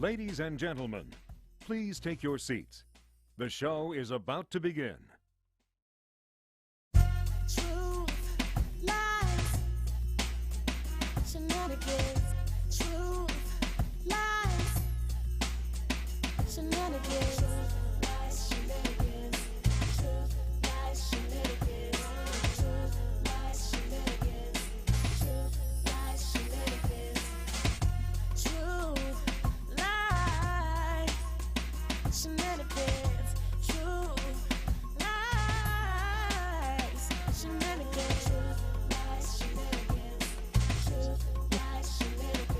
Ladies and gentlemen, please take your seats. The show is about to begin. Truth, lies, shenanigans. Truth, lies, shenanigans. Truth, lies, shenanigans. Truth, lies, shenanigans. Truth, lies, shenanigans. Truth, lies, shenanigans. Truth, lies, shenanigans. Truth, lies, shenanigans. Truth, lies, shenanigans. Truth, lies, shenanigans.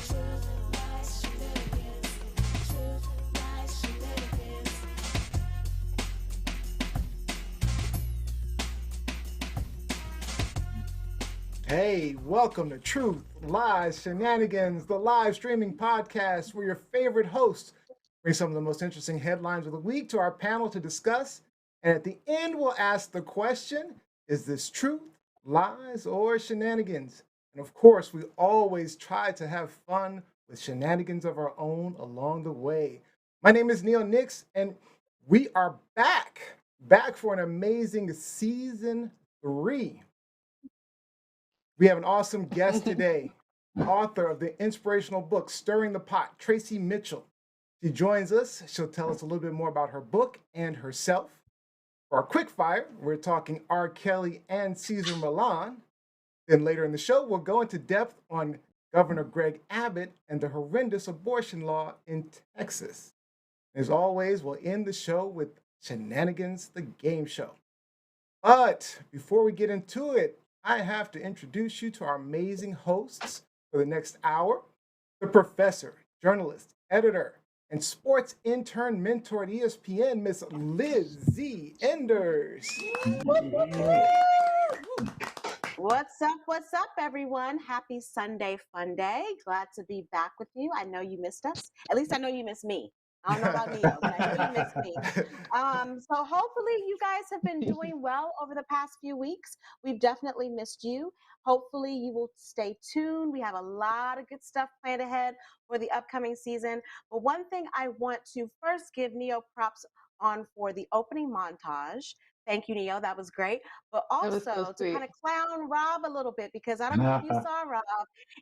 Truth, lies, shenanigans. Truth, lies, shenanigans. Hey, welcome to Truth, Lies, Shenanigans, the live streaming podcast where your favorite hosts bring some of the most interesting headlines of the week to our panel to discuss. And at the end, we'll ask the question, is this truth, lies, or shenanigans? And of course, we always try to have fun with shenanigans of our own along the way. My name is Neil Nix, and we are back for an amazing season 3. We have an awesome guest today, author of the inspirational book, Stirring the Pot, Traci Mitchell. She joins us. She'll tell us a little bit more about her book and herself. For our quick fire, we're talking R.Kelly and Cesar Milan. Then later in the show, we'll go into depth on Governor Greg Abbott and the horrendous abortion law in Texas. As always, we'll end the show with Shenanigans, the game show. But before we get into it, I have to introduce you to our amazing hosts for the next hour. The professor, journalist, editor, and sports intern mentor at ESPN, Miss Liz Z. Enders. What's up, everyone? Happy Sunday Fun Day. Glad to be back with you. I know you missed us. At least I know you missed me. I don't know about Neo, but I know you missed me. So hopefully you guys have been doing well over the past few weeks. We've definitely missed you. Hopefully you will stay tuned. We have a lot of good stuff planned ahead for the upcoming season. But one thing I want to first give Neo props on for the opening montage. Thank you, Neo. That was great. But That was so also to sweet. kind of clown Rob a little bit, because I don't know if you saw Rob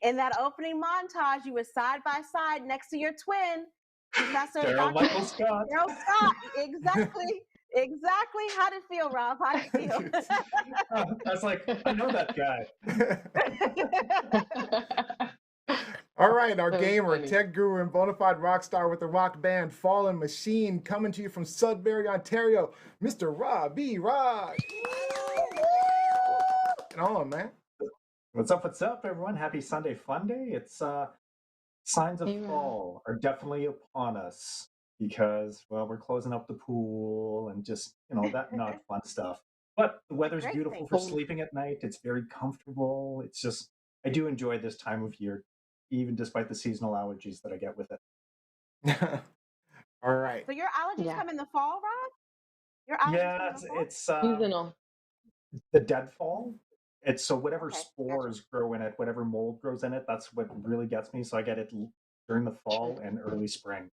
in that opening montage. You were side by side next to your twin, Professor Gerald Dr. Michael Scott. Gerald Scott. Exactly. How did it feel, Rob? How did it feel? I was like, I know that guy. All right, our That was gamer, funny. tech guru, and bona fide rock star with the rock band Fallen Machine, coming to you from Sudbury, Ontario, Mr. Rob B. Rock. Come on, man. What's up, everyone? Happy Sunday Fun Day. It's signs of Hey, Rob. fall are definitely upon us because, well, we're closing up the pool and just, that not fun stuff. But the weather's Great beautiful thing. for sleeping at night. It's very comfortable. It's just, I do enjoy this time of year, even despite the seasonal allergies that I get with it. All right. So your allergies Yeah. come in the fall, Rob? Your allergies Yeah, come in the fall? it's Seasonal. the deadfall. It's so whatever Okay, gotcha. spores grow in it, whatever mold grows in it, that's what really gets me. So I get it during the fall and early spring.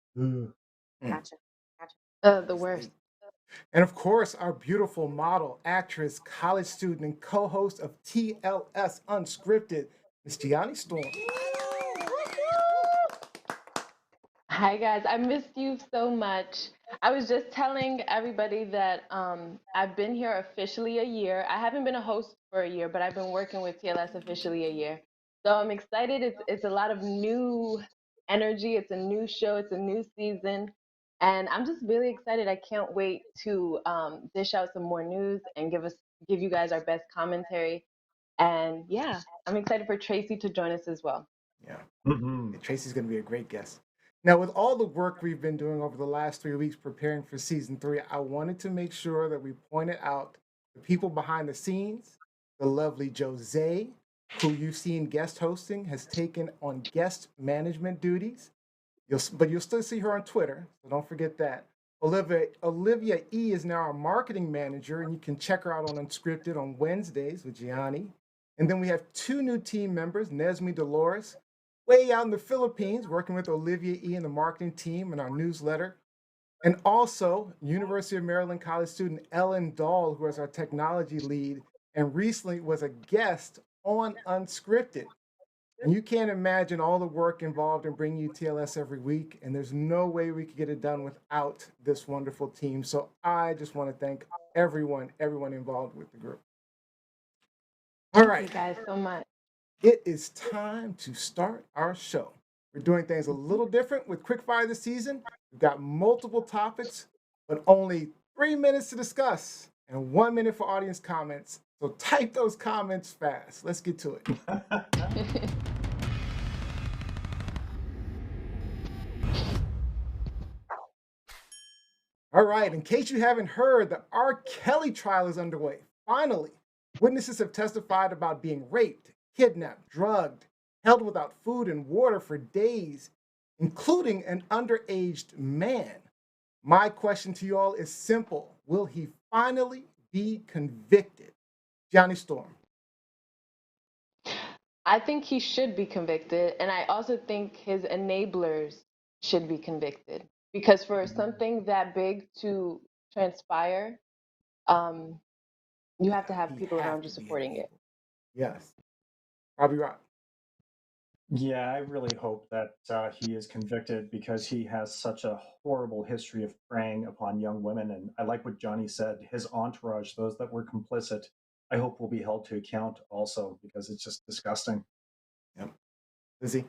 Gotcha. The worst. And of course, our beautiful model, actress, college student, and co-host of TLS Unscripted, Miss Gianni Storm. Hi, guys. I missed you so much. I was just telling everybody that I've been here officially a year. I haven't been a host for a year, but I've been working with TLS officially a year. So I'm excited. It's a lot of new energy. It's a new show. It's a new season. And I'm just really excited. I can't wait to dish out some more news and give you guys our best commentary. And yeah, I'm excited for Traci to join us as well. Yeah, Mhm. Tracy's going to be a great guest. Now, with all the work we've been doing over the last 3 weeks preparing for season 3, I wanted to make sure that we pointed out the people behind the scenes. The lovely Jose, who you've seen guest hosting, has taken on guest management duties. But you'll still see her on Twitter, so don't forget that. Olivia E is now our marketing manager, and you can check her out on Unscripted on Wednesdays with Gianni. And then we have 2 new team members, Nesmi Dolores, way out in the Philippines, working with Olivia E. and the marketing team and our newsletter. And also, University of Maryland College student Ellen Dahl, who is our technology lead, and recently was a guest on Unscripted. And you can't imagine all the work involved in bringing you TLS every week. And there's no way we could get it done without this wonderful team. So I just want to thank everyone involved with the group. All Thank right, you guys so much. it is time to start our show. We're doing things a little different with Quickfire this season. We've got multiple topics, but only 3 minutes to discuss and 1 minute for audience comments. So type those comments fast. Let's get to it. All right, in case you haven't heard, the R.Kelly trial is underway. Finally, witnesses have testified about being raped, kidnapped, drugged, held without food and water for days, including an underaged man. My question to you all is simple. Will he finally be convicted? Johnny Storm. I think he should be convicted, and I also think his enablers should be convicted because for something that big to transpire, um, you have to have He people have around you to be supporting it. enabled. Yes. Robbie Rock. Yeah, I really hope that he is convicted because he has such a horrible history of preying upon young women. And I like what Johnny said, his entourage, those that were complicit, I hope will be held to account also because it's just disgusting. Yep. Lizzie.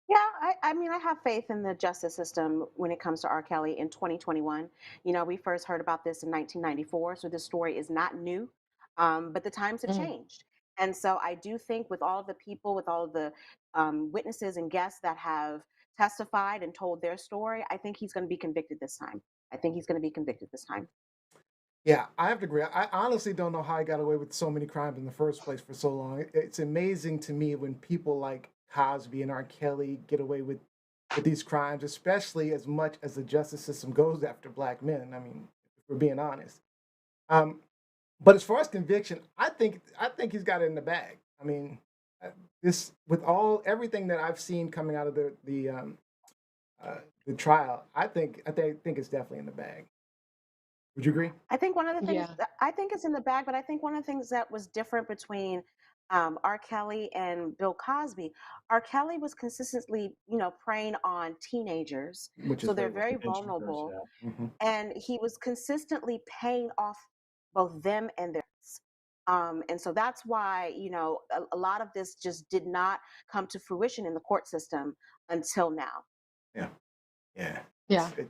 Yeah, I mean, I have faith in the justice system when it comes to R. Kelly in 2021. You know, we first heard about this in 1994, so this story is not new, but the times have Mm. changed. And so I do think with all of the people, with all of the witnesses and guests that have testified and told their story, I think he's going to be convicted this time. I think he's going to be convicted this time. Yeah, I have to agree. I honestly don't know how he got away with so many crimes in the first place for so long. It's amazing to me when people like Cosby and R. Kelly get away with these crimes, especially as much as the justice system goes after black men. I mean, if we're being honest. Um, but as far as conviction, I think he's got it in the bag. I mean, this with all everything that I've seen coming out of the trial, I think it's definitely in the bag. Would you agree? I think one of the things Yeah. I think it's in the bag, but I think one of the things that was different between R. Kelly and Bill Cosby, R. Kelly was consistently, you know, preying on teenagers, Which is so they're very very different. Teenagers, vulnerable, yeah. Hmm. and he was consistently paying off both them and their debts. And so that's why, you know, a lot of this just did not come to fruition in the court system until now. Yeah, yeah. Yeah. It,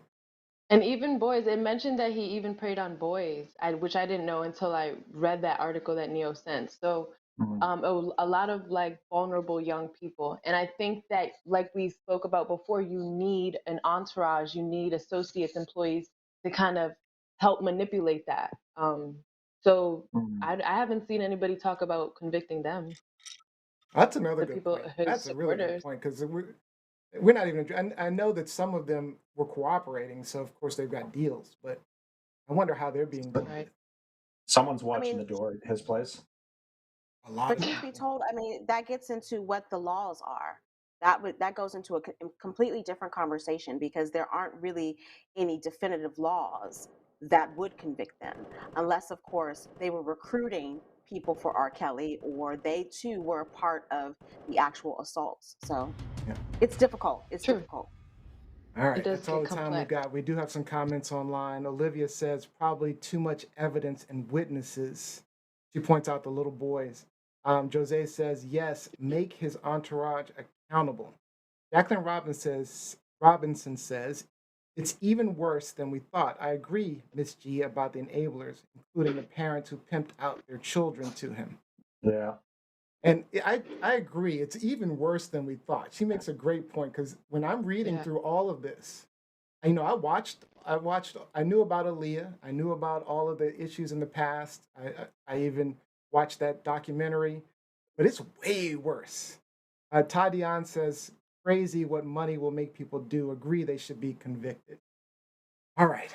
And even boys, it mentioned that he even preyed on boys, which I didn't know until I read that article that Neo sent. So Mhm. a lot of like vulnerable young people. And I think that, like we spoke about before, you need an entourage, you need associates, employees to kind of help manipulate that. So Mhm. I haven't seen anybody talk about convicting them, that's another the good people, point. his That's a really good supporters. point because we're not even. I know that some of them were cooperating, so of course they've got deals, but I wonder how they're being dealt Right. with. Someone's I watching mean, the door at his place. A lot for of truth be people. told, I mean, that gets into what the laws are. That goes into a completely different conversation because there aren't really any definitive laws that would convict them, unless, of course, they were recruiting people for R. Kelly or they too were a part of the actual assaults. So Yeah. it's difficult. It's True. difficult. All It right, does that's all get the time we've complex. got. We do have some comments online. Olivia says probably too much evidence and witnesses. She points out the little boys. Jose says yes, make his entourage accountable. Jacqueline Robinson says it's even worse than we thought. I agree, Miss G, about the enablers, including the parents who pimped out their children to him. Yeah. And I agree. It's even worse than we thought. She makes a great point because when I'm reading Yeah. through all of this, you know, I knew about Aaliyah. I knew about all of the issues in the past. I even watched that documentary, but it's way worse. Tadian says, crazy what money will make people do. Agree they should be convicted. All right.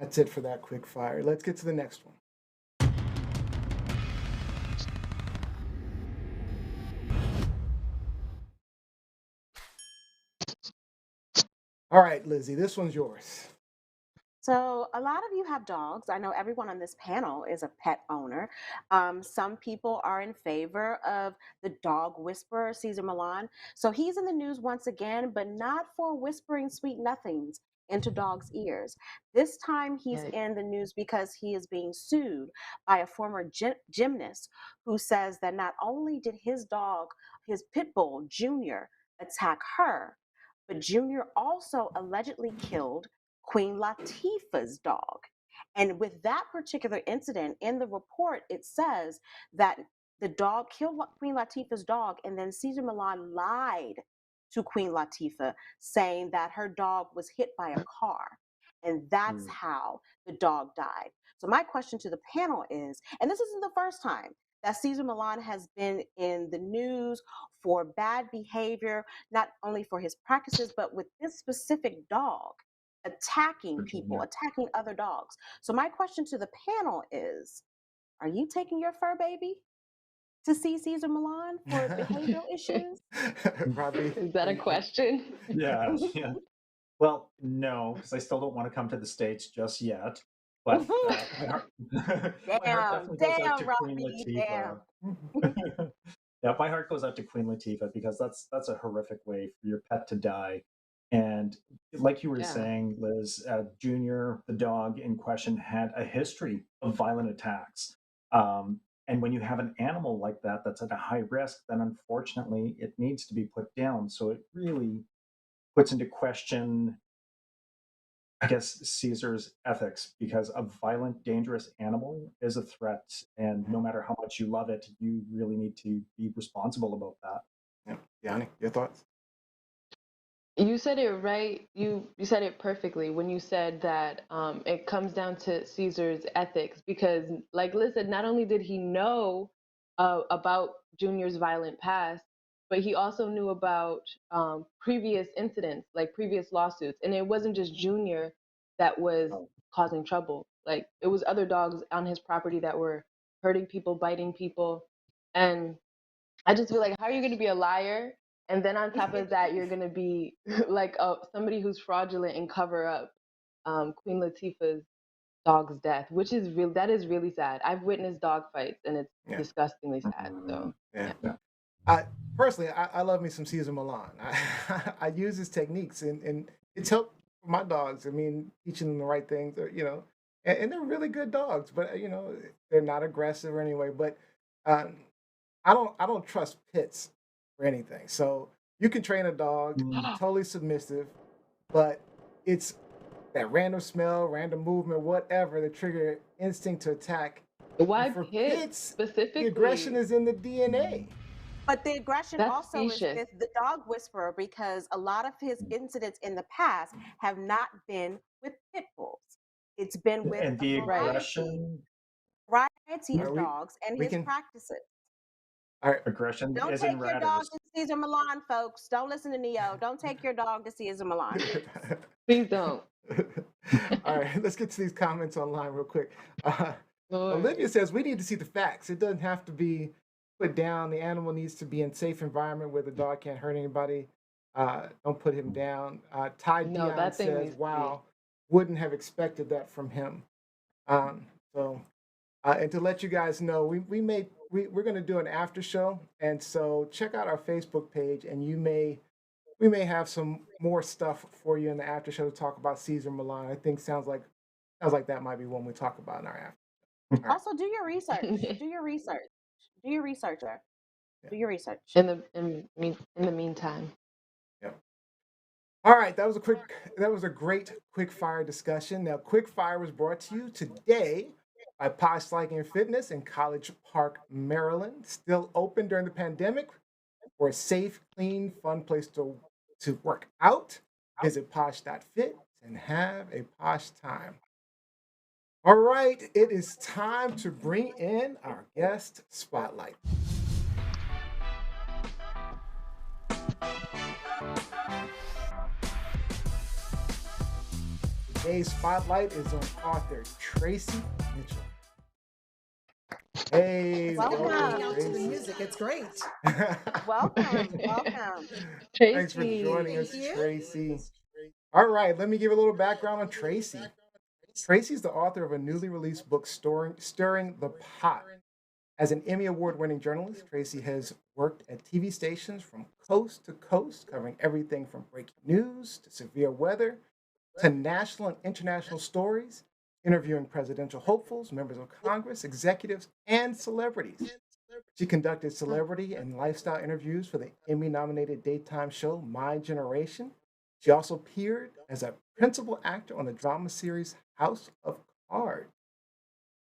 That's it for that quick fire. Let's get to the next one. All right, Lizzie, this one's yours. So, a lot of you have dogs. I know everyone on this panel is a pet owner. Some people are in favor of the dog whisperer, Cesar Milan. So, he's in the news once again, but not for whispering sweet nothings into dogs' ears. This time, he's Yeah. in the news because he is being sued by a former gymnast who says that not only did his dog, his pit bull, Junior, attack her, but Junior also allegedly killed Queen Latifah's dog. And with that particular incident in the report, it says that the dog killed Queen Latifah's dog, and then Cesar Milan lied to Queen Latifah, saying that her dog was hit by a car. And that's how the dog died. So, my question to the panel is, and this isn't the first time that Cesar Milan has been in the news for bad behavior, not only for his practices, but with this specific dog attacking people, Virginia. attacking other dogs. So my question to the panel is, are you taking your fur baby to see Cesar Milan for behavioral issues? Robbie, Is that a question? Yeah, yeah. Well, no, because I still don't want to come to the States just yet. But my heart, my heart definitely goes out to Queen Robbie, damn. Latifah. Yeah, my heart goes out to Queen Latifah because that's a horrific way for your pet to die. And like you were Yeah. saying, Liz, Junior, the dog in question, had a history of violent attacks. And when you have an animal like that that's at a high risk, then unfortunately it needs to be put down. So it really puts into question, I guess, Caesar's ethics, because a violent, dangerous animal is a threat. And no matter how much you love it, you really need to be responsible about that. Yeah. Yanni, your thoughts? You said it right. You said it perfectly when you said that it comes down to Caesar's ethics because, like Liz said, not only did he know about Junior's violent past, but he also knew about previous incidents, like previous lawsuits, and it wasn't just Junior that was causing trouble. Like it was other dogs on his property that were hurting people, biting people, and I just feel like, how are you going to be a liar? And then on top of that, you're going to be like somebody who's fraudulent and cover up Queen Latifah's dog's death, which is real. That is really sad. I've witnessed dog fights, and it's Yeah. disgustingly sad. So Yeah. Yeah. Personally, I love me some Cesar Milan. I use his techniques, and it's helped my dogs. I mean, teaching them the right things, and they're really good dogs. But they're not aggressive or anyway. But um, I don't trust pits for anything. So you can train a dog to be totally submissive, but it's that random smell, random movement, whatever, the trigger instinct to attack. why And for pits pits, specifically? the aggression is in the DNA. But the aggression That's also is specious. with the dog whisperer because a lot of his incidents in the past have not been with pit bulls. It's been with And a the Right. aggression, variety Are of we- dogs and we his can- practices. All right. aggression Don't is take in your dog Ratters. to Cesar Milan, folks. Don't listen to Neo. Don't take your dog to Cesar Milan. Please don't. All right, let's get to these comments online real quick. Lord. Olivia says we need to see the facts. It doesn't have to be put down. The animal needs to be in safe environment where the dog can't hurt anybody. Don't put him down. Ty No, Dion that thing says, needs to be- "Wow, wouldn't have expected that from him." So, and to let you guys know, we're going to do an after show, and so check out our Facebook page, and we may have some more stuff for you in the after show to talk about Cesar Milan. I think sounds like that might be one we talk about in our after. Also, do your research. Do your research. Do your research. Do your research. in the meantime. All right, that was a great quick fire discussion. Now, quick fire was brought to you today by Posh Liking and Fitness in College Park, Maryland. Still open during the pandemic for a safe, clean, fun place to work out. Visit posh.fit and have a posh time. All right, it is time to bring in our guest spotlight. Today's spotlight is on author Traci Mitchell. Hey, Welcome. welcome, Out to the Traci. music. It's great. Welcome. Welcome. Thanks for Traci. joining us, Thank you. Traci. All right, let me give a little background on Tracy. Tracy's the author of a newly released book, Stirring the Pot. As an Emmy Award winning journalist, Tracy has worked at TV stations from coast to coast, covering everything from breaking news to severe weather to national and international stories, interviewing presidential hopefuls, members of Congress, executives, and celebrities. She conducted celebrity and lifestyle interviews for the Emmy nominated daytime show My Generation. She also appeared as a principal actor on the drama series House of Cards.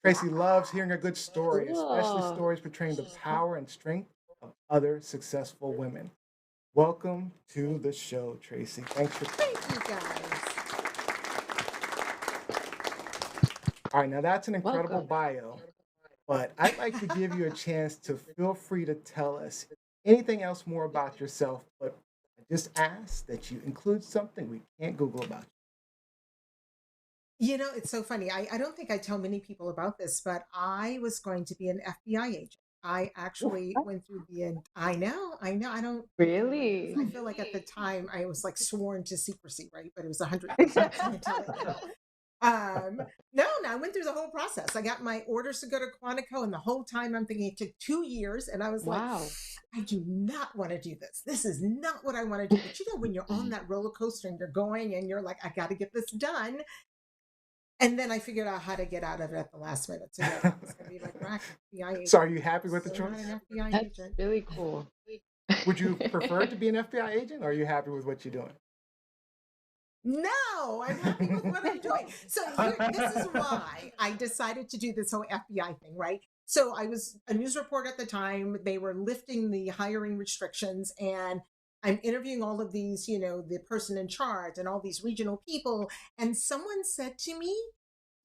Tracy loves hearing a good story, especially Cool. stories portraying the power and strength of other successful women. Welcome to the show, Tracy. Thanks for Thank you guys. All right, now that's an incredible Welcome. bio, but I'd like to give you a chance to feel free to tell us anything else more about yourself, but I just ask that you include something we can't Google about You know, it's so funny. I don't think I tell many people about this, but I was going to be an FBI agent. I actually went through I know, I know. I don't Really? I feel like at the time I was like sworn to secrecy, right? But it was 100% confidentiality. No, I went through the whole process. I got my orders to go to Quantico, and the whole time I'm thinking it took 2 years, and I was like, Wow. I do not want to do this. This is not what I want to do. But you know, when you're on that roller coaster and you're going and you're like, I got to get this done. And then I figured out how to get out of it at the last minute. So yeah, I was going to be like, "Rack, FBI agent." So, are you happy with the So not choice? an FBI That's agent. really cool. Would you prefer to be an FBI agent, or are you happy with what you're doing? No, I'm happy with what I'm doing. So this is why I decided to do this whole FBI thing, right? So I was a news reporter at the time. They were lifting the hiring restrictions, and I'm interviewing all of these, the person in charge and all these regional people. And someone said to me,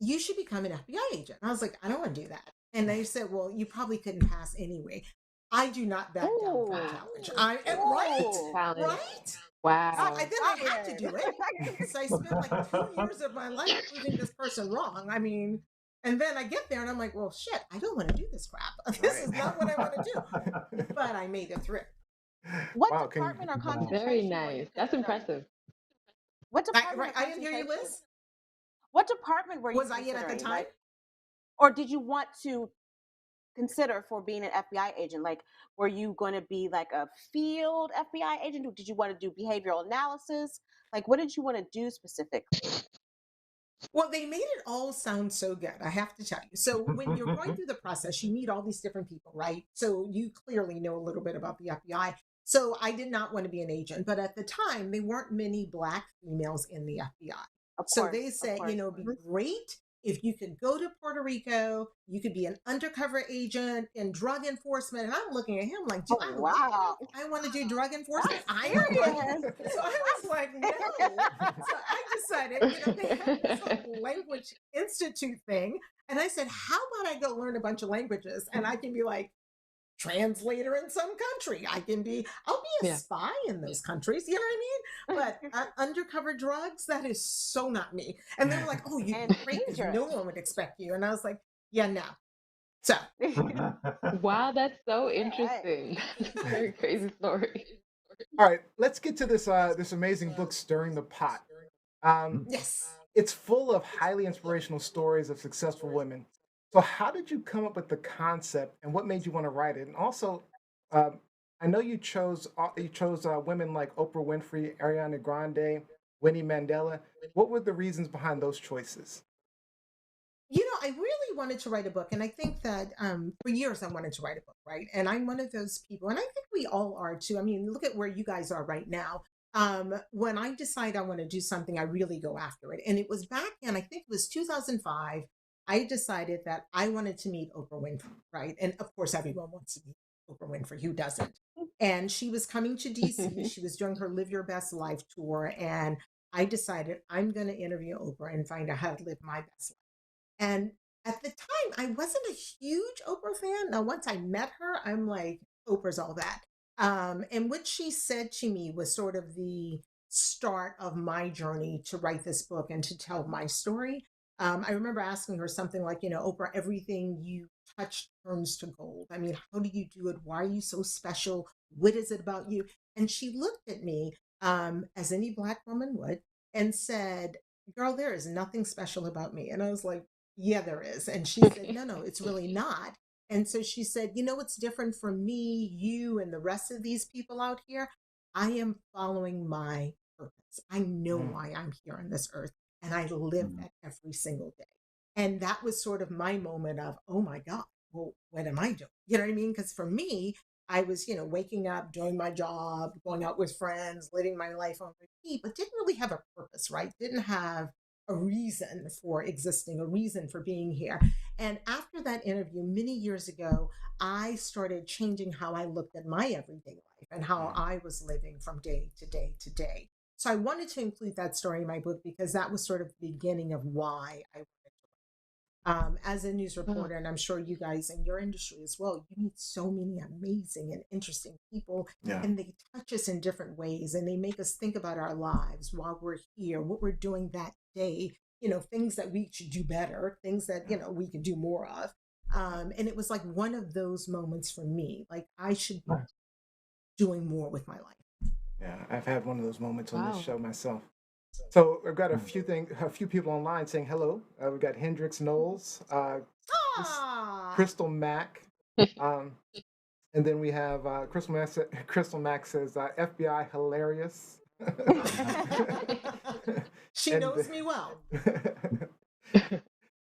you should become an FBI agent. And I was like, I don't want to do that. And they said, well, you probably couldn't pass anyway. I do not back down from a challenge. I am right, Challenge. right? So Wow. then I had to do it. So I spent like 2 years of my life proving this person wrong. I mean, and then I get there and I'm like, well, shit, I don't want to do this crap. This is not what I want to do. But I made it through. What Wow, department or Wow. concentration Very were you nice. That's considering? impressive. What department Right, or I didn't hear you, concentration? Liz. What department were you Was I in at the considering? time? Like, or did you want to consider for being an FBI agent? Like, were you going to be like a field FBI agent? Or did you want to do behavioral analysis? Like, what did you want to do specifically? Well, they made it all sound so good, I have to tell you. So when you're going through the process, you meet all these different people, right? So you clearly know a little bit about the FBI. So I did not want to be an agent, but at the time, there weren't many Black females in the FBI. Of So course, they of said, course. it'd be great if you could go to Puerto Rico, you could be an undercover agent in drug enforcement. And I'm looking at him like, do I Oh, look wow. like I want to do drug enforcement? That's I am like, serious. so I was like, no. So I decided, they had this whole language institute thing. And I said, how about I go learn a bunch of languages and I can be like translator in some country. I'll be a Yeah. spy in those countries. You know what I mean? But undercover drugs, that is so not me. And they were like, oh, you'd And be great because dangerous. no one would expect you. And I was like, yeah, no. So Wow, that's so interesting. That's a very crazy story. All right, let's get to this amazing book, Stirring the Pot. yes. It's full of highly inspirational stories of successful women. So, how did you come up with the concept, and what made you want to write it? And also, um, I know you chose women like Oprah Winfrey, Ariana Grande, Winnie Mandela. What were the reasons behind those choices? I really wanted to write a book. And I think that for years I wanted to write a book, right? And I'm one of those people, and I think we all are too. I mean, look at where you guys are right now. When I decide I want to do something, I really go after it. And it was back in, I think it was 2005, I decided that I wanted to meet Oprah Winfrey, right? And of course, everyone wants to meet Oprah Winfrey. Who doesn't? And she was coming to DC. She was doing her Live Your Best Life tour. And I decided I'm going to interview Oprah and find out how to live my best life. And at the time, I wasn't a huge Oprah fan. Now, once I met her, I'm like, Oprah's all that. And what she said to me was sort of the start of my journey to write this book and to tell my story. I remember asking her something like, Oprah, everything you touch turns to gold. I mean, how do you do it? Why are you so special? What is it about you? And she looked at me, as any Black woman would, and said, "Girl, there is nothing special about me." And I was like, "Yeah, there is." And she said, "No, no, it's really not." And so she said, "You know what's different from me, you, and the rest of these people out here? I am following my purpose. I know Mm. why I'm here on this earth, and I live that every single day." And that was sort of my moment of, oh my God, well, what am I doing? You know what I mean? Because for me, I was, waking up, doing my job, going out with friends, living my life on repeat, but didn't really have a purpose, right? Didn't have a reason for existing, a reason for being here. And after that interview, many years ago, I started changing how I looked at my everyday life and how I was living from day to day to day. So I wanted to include that story in my book because that was sort of the beginning of why I wanted to as a news Wow. reporter, and I'm sure you guys in your industry as well, you meet so many amazing and interesting people, Yeah. and they touch us in different ways, and they make us think about our lives while we're here, what we're doing that day, things that we should do better, things that, we can do more of. And it was like one of those moments for me, like I should be Nice. doing more with my life. Yeah, I've had one of those moments on this Wow. show myself. So I've got Mm. a few people online saying hello. We've got Hendrix Knowles, Ah, Crystal Mack, um, and then we have Crystal Mack says FBI hilarious, she and knows me well.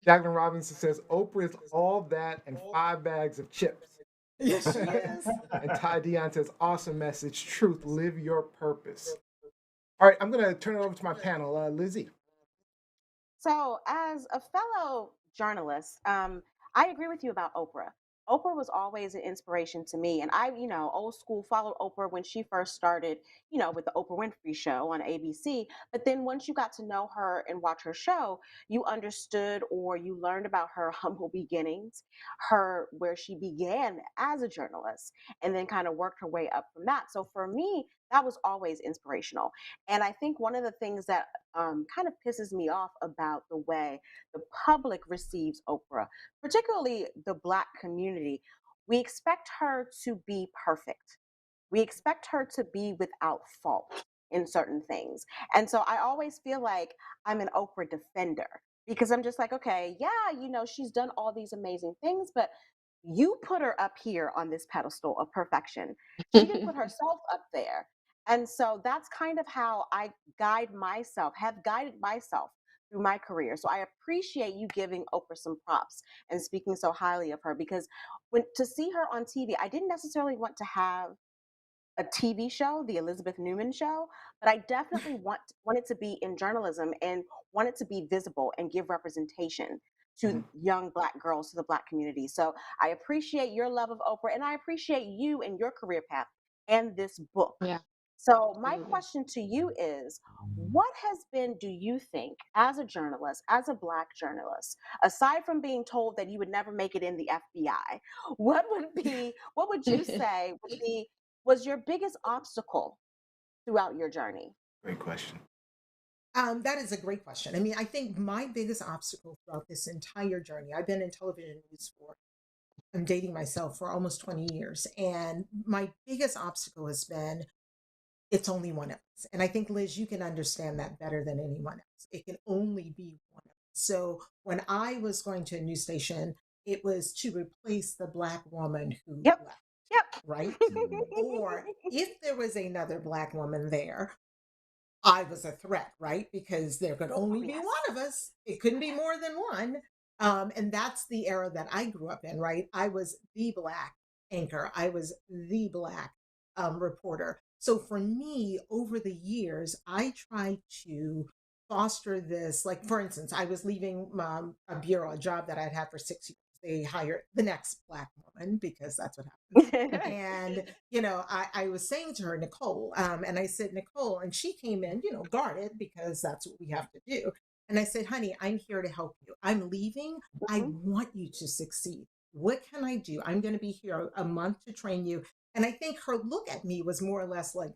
Jacqueline Robinson says Oprah is all that and 5 bags of chips. Yes, she is. And Ty Dion says awesome message, truth, live your purpose. All right, I'm gonna turn it over to my panel, Lizzie. So, as a fellow journalist, I agree with you about Oprah. Oprah was always an inspiration to me. And I, old school, followed Oprah when she first started, with the Oprah Winfrey Show on ABC. But then once you got to know her and watch her show, you understood or you learned about her humble beginnings, where she began as a journalist and then kind of worked her way up from that. So for me, that was always inspirational. And I think one of the things that kind of pisses me off about the way the public receives Oprah, particularly the Black community. We expect her to be perfect. We expect her to be without fault in certain things. And so I always feel like I'm an Oprah defender because I'm just like, okay, yeah, she's done all these amazing things, but you put her up here on this pedestal of perfection. She didn't put herself up there. And so that's kind of how I have guided myself through my career. So I appreciate you giving Oprah some props and speaking so highly of her because when to see her on TV, I didn't necessarily want to have a TV show, the Elizabeth Newman show, but I definitely want it to be in journalism and want it to be visible and give representation to Mhm. young Black girls, to the Black community. So I appreciate your love of Oprah and I appreciate you and your career path and this book. Yeah, So my absolutely. question to you is, what has been, do you think, as a journalist, as a Black journalist, aside from being told that you would never make it in the FBI, what would you say was your biggest obstacle throughout your journey? Great question. That is a great question. I mean, I think my biggest obstacle throughout this entire journey, I've been in television news for, I'm dating myself for almost 20 years. And my biggest obstacle has been it's only one of us. And I think, Liz, you can understand that better than anyone else. It can only be one of us. So when I was going to a news station, it was to replace the Black woman who Yep. left, Yep. right? Or if there was another Black woman there, I was a threat, right? Because there could only Oh, be yes. one of us. It couldn't be more than one. And that's the era that I grew up in, right? I was the Black anchor. I was the Black reporter. So for me, over the years, I tried to foster this. Like, for instance, I was leaving a bureau, a job that I'd had for 6 years. They hired the next Black woman because that's what happens. And I was saying to her, Nicole, and I said, Nicole, and she came in, guarded because that's what we have to do. And I said, honey, I'm here to help you. I'm leaving. I Mhm. want you to succeed. What can I do? I'm going to be here a month to train you. And I think her look at me was more or less like,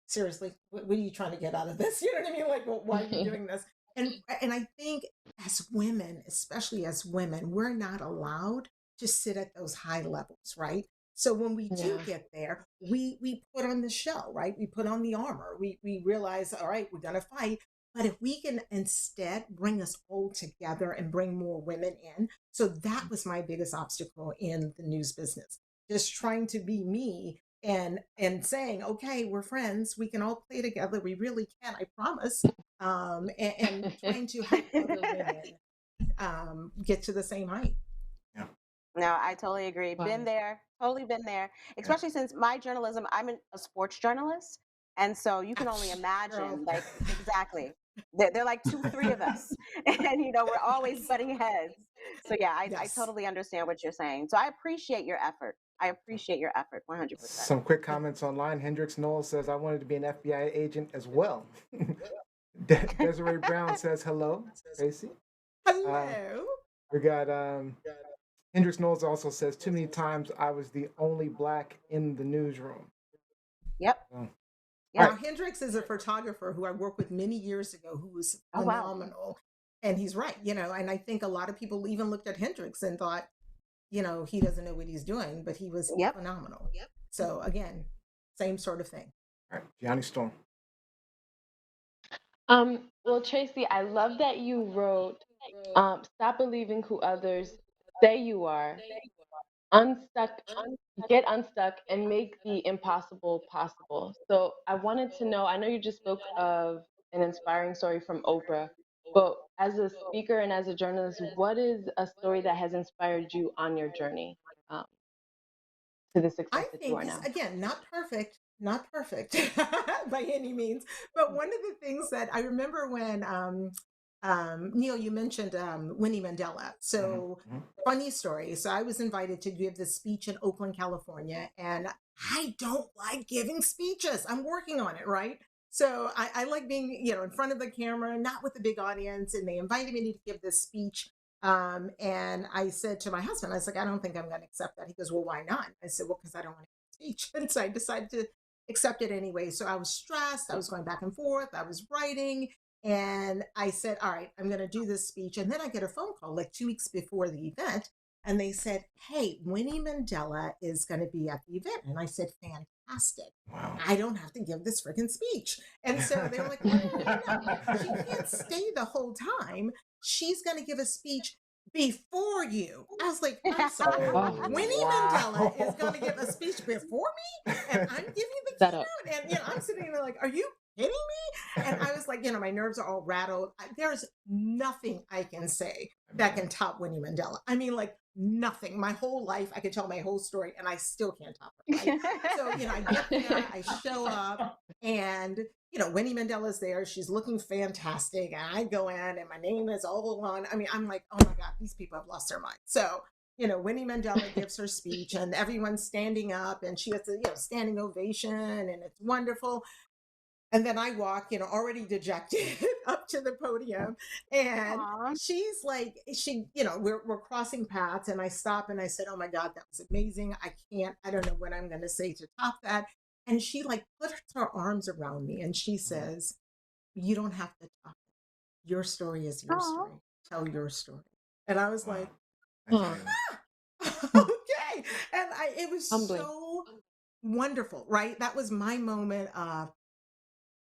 seriously, what are you trying to get out of this? You know what I mean? Like, well, why are you doing this? And I think as women, especially as women, we're not allowed to sit at those high levels, right? So when we do Yeah. get there, we put on the show, right? We put on the armor. We realize, all right, we're gonna fight. But if we can instead bring us all together and bring more women in. So that was my biggest obstacle in the news business. Just trying to be me and saying, okay, we're friends. We can all play together. We really can, I promise. And trying to help other women get to the same height. Yeah. No, I totally agree. Wow. Been there, totally been there. Especially since my journalism, a sports journalist, and so you can only Girl. imagine, like exactly. They're like two, three of us, and we're always butting heads. So yeah, I Yes. totally understand what you're saying. So I appreciate your effort. I appreciate your effort, 100%. Some quick comments online. Hendrix Knowles says, I wanted to be an FBI agent as well. Desiree Brown says, hello, Tracy. Hello. We got Hendrix Knowles also says, too many times I was the only black in the newsroom. Yep. So, Yeah. Now, Hendrix is a photographer who I worked with many years ago who was Oh, wow. phenomenal. And he's right, and I think a lot of people even looked at Hendrix and thought, he doesn't know what he's doing, but he was Yep. phenomenal. So again, same sort of thing. all right, Gianni Storm. Well, Tracy, I love that you wrote, stop believing who others say you are, get unstuck, and make the impossible possible. So I wanted to know, I know you just spoke of an inspiring story from Oprah, but as a speaker and as a journalist, what is a story that has inspired you on your journey to the success I that you think are is now? again not perfect by any means, but one of the things that I remember when Neil, you mentioned Winnie Mandela. So funny story. So I was invited to give this speech in Oakland, California, and I don't like giving speeches. I'm working on it, right? So I like being, in front of the camera, not with a big audience. And they invited me to give this speech. And I said to my husband, I was like, I don't think I'm going to accept that. He goes, well, why not? I said, well, because I don't want to give a speech. And so I decided to accept it anyway. So I was stressed. I was going back and forth. I was writing. And I said, all right, I'm going to do this speech. And then I get a phone call like 2 weeks before the event. And they said, hey, Winnie Mandela is going to be at the event. And I said, fantastic. Wow. I don't have to give this freaking speech. And so they were like, no. She can't stay the whole time. She's going to give a speech before you. I was like, I'm sorry. Oh, Winnie Mandela is going to give a speech before me, and I'm giving the Set up. keynote. And I'm sitting there like, are you kidding me? And I was like, my nerves are all rattled. There's nothing I can say that can top Winnie Mandela. I mean, like nothing. My whole life, I could tell my whole story, and I still can't top her. Right? So, I get there, I show up, and Winnie Mandela's there. She's looking fantastic. And I go in and my name is all on. I mean, I'm like, oh my God, these people have lost their mind. So, Winnie Mandela gives her speech and everyone's standing up and she has a, standing ovation and it's wonderful. And then I walk, already dejected up to the podium and Aw. she's like, we're crossing paths and I stop and I said, oh my God, that was amazing. I don't know what I'm going to say to top that. And she like puts her arms around me and she says, you don't have to top it. Your story is your Aw. story. Tell your story. And I was like, Huh. okay. And it was Humbling. so wonderful, right? That was my moment of,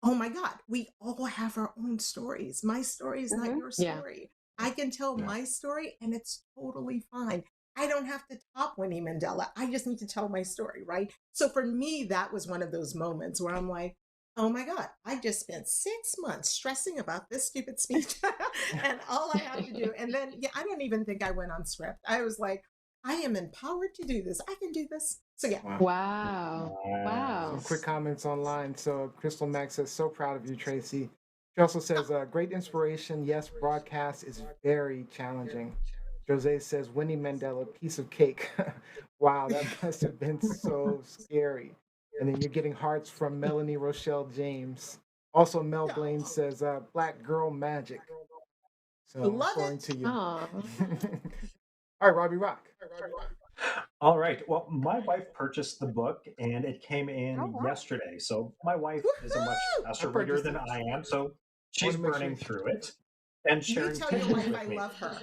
oh my God, we all have our own stories. My story is not your Yeah. story. I can tell Yeah. my story and it's totally fine. I don't have to top Winnie Mandela. I just need to tell my story, right? So for me, that was one of those moments where I'm like, oh my God, I just spent 6 months stressing about this stupid speech and all I have to do. And then, I don't even think I went on script. I was like, I am empowered to do this. I can do this. So yeah. Wow. Wow. Some quick comments online. So Crystal Mack says, so proud of you, Tracy. She also says, great inspiration. Yes, broadcast is very challenging. Jose says, Winnie Mandela, piece of cake. Wow, that must have been so scary. And then you're getting hearts from Melanie Rochelle James. Also, Mel Blaine says, black girl magic. So Love referring it. to you. Aw. All right, Robbie Rock. All right. Well, my wife purchased the book and it came in Oh, wow. yesterday. So my wife is a much Woohoo! faster I reader purchased than it. I am. So she's Wanna make burning sure- through it and You sharing tell your pictures wife with I me. love her.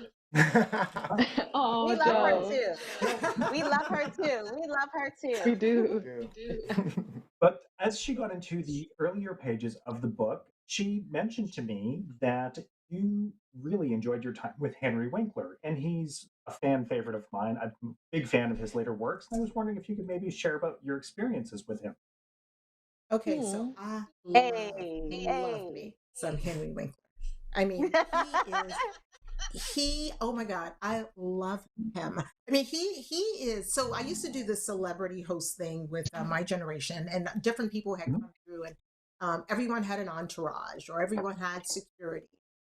Oh, We love her no. too. We love her too. We love her We too. do. But as she got into the earlier pages of the book, she mentioned to me that you really enjoyed your time with Henry Winkler, and he's a fan favorite of mine. I'm a big fan of his later works, and I was wondering if you could maybe share about your experiences with him. Okay, so Hmm. I Hey, love hey. me some Henry Winkler. I mean, oh my God, I love him. I mean, he is. So I used to do this celebrity host thing with my generation, and different people had Mhm. come through, and everyone had an entourage or everyone had security.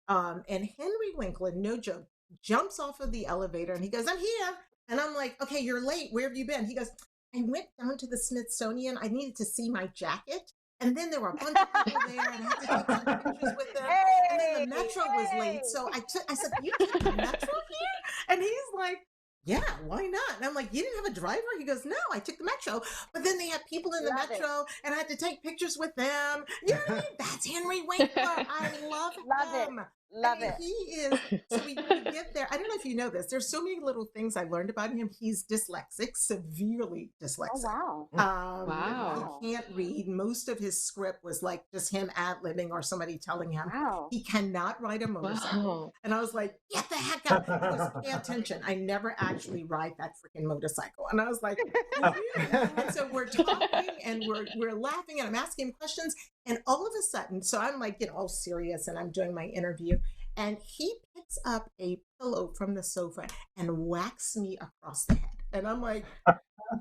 And Henry Winkler, no joke, jumps off of the elevator and he goes, "I'm here." And I'm like, "Okay, you're late. Where have you been?" He goes, "I went down to the Smithsonian. I needed to see my jacket." And then there were a bunch of people there, and I had to take some pictures with them. And then the Hey, metro was late, so I said, "You took the metro here?" And he's like, "Yeah, why not?" And I'm like, "You didn't have a driver?" He goes, "No, I took the metro." But then they had people in the love it, metro, and I had to take pictures with them. You know what I mean? That's Henry Winkler. I love love it, him. I love mean, it. he is. So we get there. I don't know if you know this. There's so many little things I learned about him. He's dyslexic, severely Oh dyslexic. wow, Wow. He can't read. Most of his script was like just him ad-libbing or somebody telling him. wow. He cannot ride a motorcycle. Wow. And I was like, "Get the heck out." He goes, "Pay attention. I never actually ride that freaking motorcycle." And I was like, and so we're talking and we're laughing and I'm asking him questions. And all of a sudden, so I'm like, all serious and I'm doing my interview. And he picks up a pillow from the sofa and whacks me across the head. And I'm like,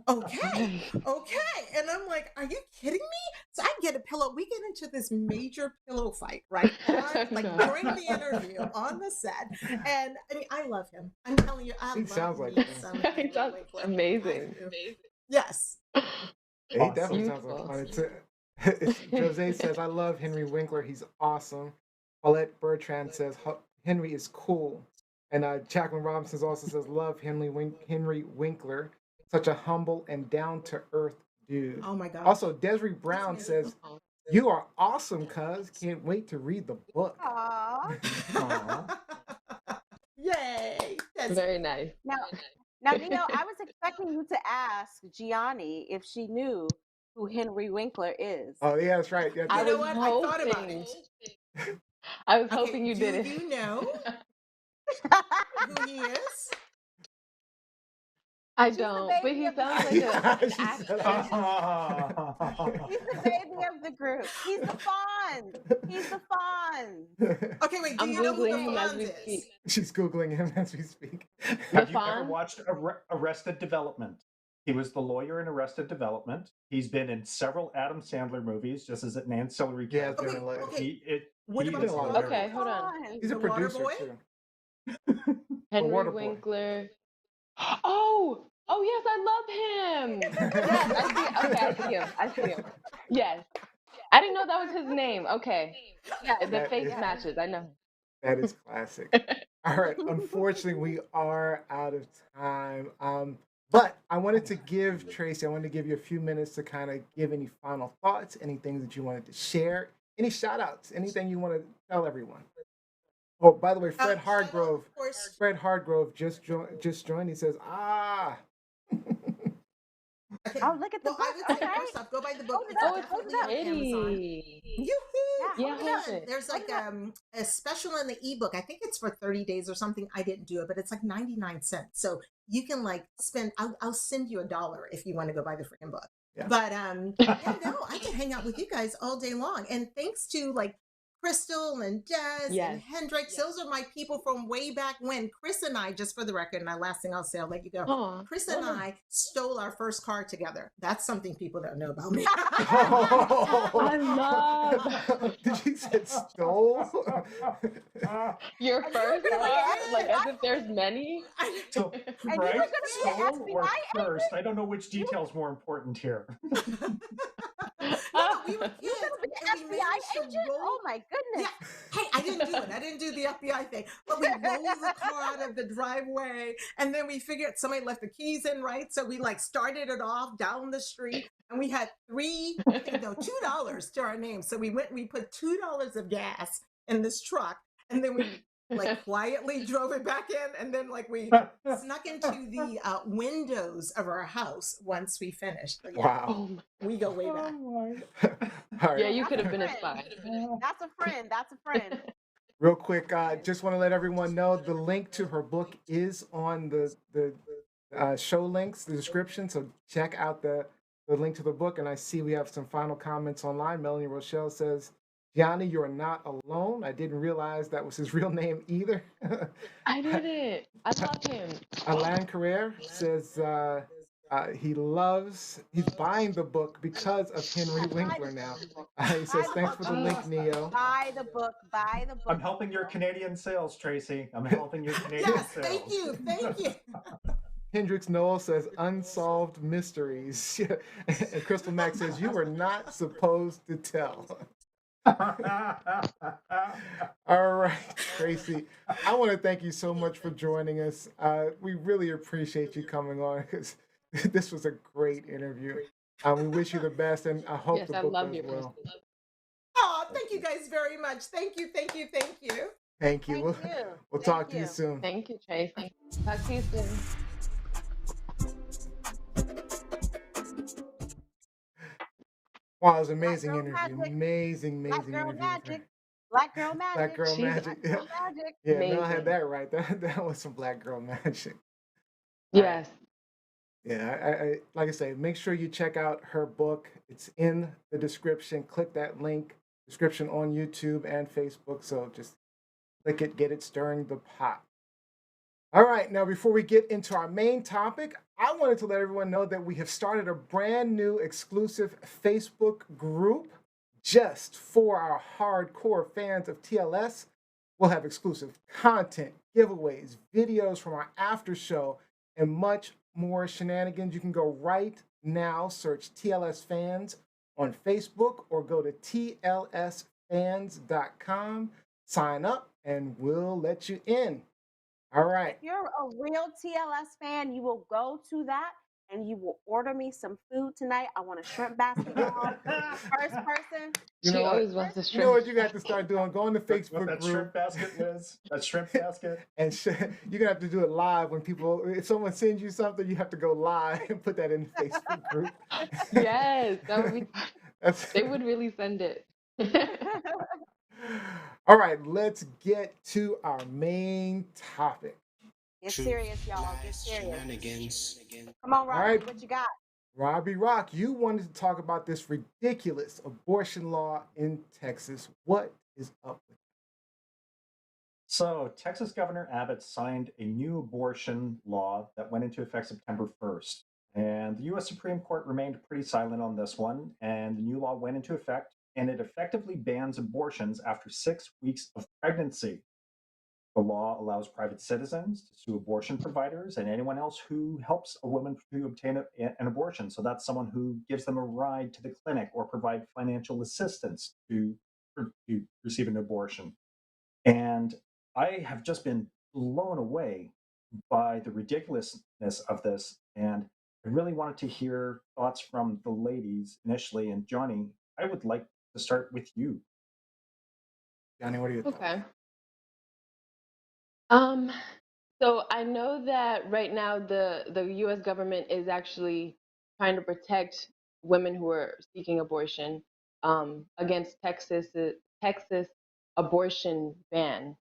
okay. And I'm like, "Are you kidding me?" So I get a pillow. We get into this major pillow fight, right? Like No. during the interview on the set. And I mean, I love him. I'm telling you, I He love sounds like me him. some He Henry sounds Winkler. amazing. I do. Yes. He definitely sounds like Beautiful. fun. Jose says, "I love Henry Winkler. He's awesome." Paulette Bertrand says, "Henry is cool." And Jacqueline Robinson also says, "Love Henry Winkler. Such a humble and down to earth dude." Oh my gosh. Also, Desiree Brown says, "You are awesome, cuz. Can't wait to read the book." Aw. Aw. Yay. That's Very nice. Now, I was expecting you to ask Gianni if she knew who Henry Winkler is. Oh, yeah, that's right. Yeah, I You know was what? I thought about hoping. it. I was Okay, hoping you do did it. you know who he is? I She's the don't, but baby he of the sounds like group. Yeah, an she said actor. He's the baby of the group. He's the Fonz. He's the Fonz. Okay, wait. Do I'm you know who the Googling him as Fonz we is? speak. She's Googling him as we speak. The Have you ever Fonz? watched Arrested Development? He was the lawyer in Arrested Development. He's been in several Adam Sandler movies, just as an ancillary Yeah, it's character. been like Okay. He, What he about is a lot of hilarious. Okay, hold on. Fonz. He's a The Water producer Boy? too. Henry Water Boy. Winkler. Oh yes, I love him. Yes, I see. Okay, I see him. I see him. Yes, I didn't know that was his name. Okay, Yes, the That face is- matches. I know. That is classic. All right. Unfortunately, we are out of time. But I wanted to give Traci, I wanted to give you a few minutes to kind of give any final thoughts, anything that you wanted to share, any shout outs, anything you want to tell everyone. Oh, by the way, Fred Hardgrove. Of course. Fred Hardgrove just joined. He says, "Ah." Okay. Oh, look at the Well, I book. would say Okay. first off, go buy the book. Hold it It's up. Oh, it's definitely Hold on it up. Amazon. pretty. Yoo-hoo! Yeah, Hold hold on. it. There's Hold like it up. a special in the ebook. I think it's for 30 days or something. I didn't do it, but it's like 99 cents. So you can like spend, I'll send you $1 if you want to go buy the freaking book. Yeah. But yeah, no, I can hang out with you guys all day long. And thanks to like Crystal and Des and Yes. Hendrix, those are my people from way back when. Chris and I, just for the record, my last thing I'll say, I'll let you go. Aw. Chris and I stole our first car together. That's something people don't know about me. I love Did you say stole? your first really car, did. like as if there's many. So, And you were right? gonna be an Stole or FBI first? I don't know which detail's more important here. No, we were kids. You're gonna be and an we FBI managed to agent? roll- Oh my goodness. Yeah. Hey, I didn't do it. I didn't do the FBI thing. But we rolled the car out of the driveway, and then we figured somebody left the keys in, right? So we like started it off down the street, and we had $2 to our name. So we went and we put $2 of gas in this truck, and then we like quietly drove it back in, and then like we snuck into the windows of our house once we finished. But yeah, Wow. Oh my. we go way back. All Yeah, right. you That's could a have been a friend. spy. That's a friend. That's a friend. Real quick, just want to let everyone know the link to her book is on the show links, the description. So check out the link to the book. And I see we have some final comments online. Melanie Rochelle says, Gianni, you're not alone. I didn't realize that was his real name either. I did it. I love him. Alain Carrere says he's buying the book because of Henry Winkler now. He says, Buy the thanks book, for the link, please. Neo. Buy the book. Buy the book. I'm helping your Canadian sales, Tracy. I'm helping your Canadian Yes, sales. thank you, thank you. Hendrix Noel says unsolved mysteries. And Crystal Mack says you were not supposed to tell. All right, Tracy. I want to thank you so much for joining us. We really appreciate you coming on because this was a great interview. We wish you the best, and I hope Yes, the I book love does your well. person. Oh, thank you guys very much. Thank you, thank you, thank you. Thank you. Thank We'll, you. we'll Thank talk to you you. soon. Thank you, Tracy. Talk to you soon. Wow, it was an Black amazing girl interview. magic. Amazing, Black amazing girl interview with her. magic. Black girl Black magic. girl She's magic. Black girl magic. Yeah, Mel amazing. had that right. That was some black girl magic. Yes. Yeah, I like I say, make sure you check out her book. It's in the description. Click that link, description on YouTube and Facebook. So just click it, get it stirring the pot. All right, now before we get into our main topic, I wanted to let everyone know that we have started a brand new exclusive Facebook group just for our hardcore fans of TLS. We'll have exclusive content, giveaways, videos from our after show, and much more shenanigans. You can go right now, search TLS Fans on Facebook or go to TLSFans.com, sign up, and we'll let you in. All right. If you're a real TLS fan, you will go to that and you will order me some food tonight. I want a shrimp basket, y'all. First person. You She know what? always wants to You know what shrimp. you got to start doing? Go on the With Facebook that group. shrimp basket, Liz. That shrimp basket. And you're gonna have to do it live when people. If someone sends you something, you have to go live and put that in the Facebook group. Yes, that would be. That's They would really send it. all right. Let's get to our main topic. Get serious, y'all. Get serious. Shenanigans. Come on, Robbie. right. What you got? Robbie Rock, you wanted to talk about this ridiculous abortion law in Texas. What is up with So, Texas Governor Abbott signed a new abortion law that went into effect September 1st. And the U.S. Supreme Court remained pretty silent on this one. And the new law went into effect, and it effectively bans abortions after 6 weeks of pregnancy. The law allows private citizens to sue abortion providers and anyone else who helps a woman to obtain an abortion. So that's someone who gives them a ride to the clinic or provide financial assistance to receive an abortion. And I have just been blown away by the ridiculousness of this. And I really wanted to hear thoughts from the ladies initially. And Johnny, I would like to start with you. Johnny? What are your thoughts? Okay. Um, so I know that right now the U.S. government is actually trying to protect women who are seeking abortion against Texas abortion ban.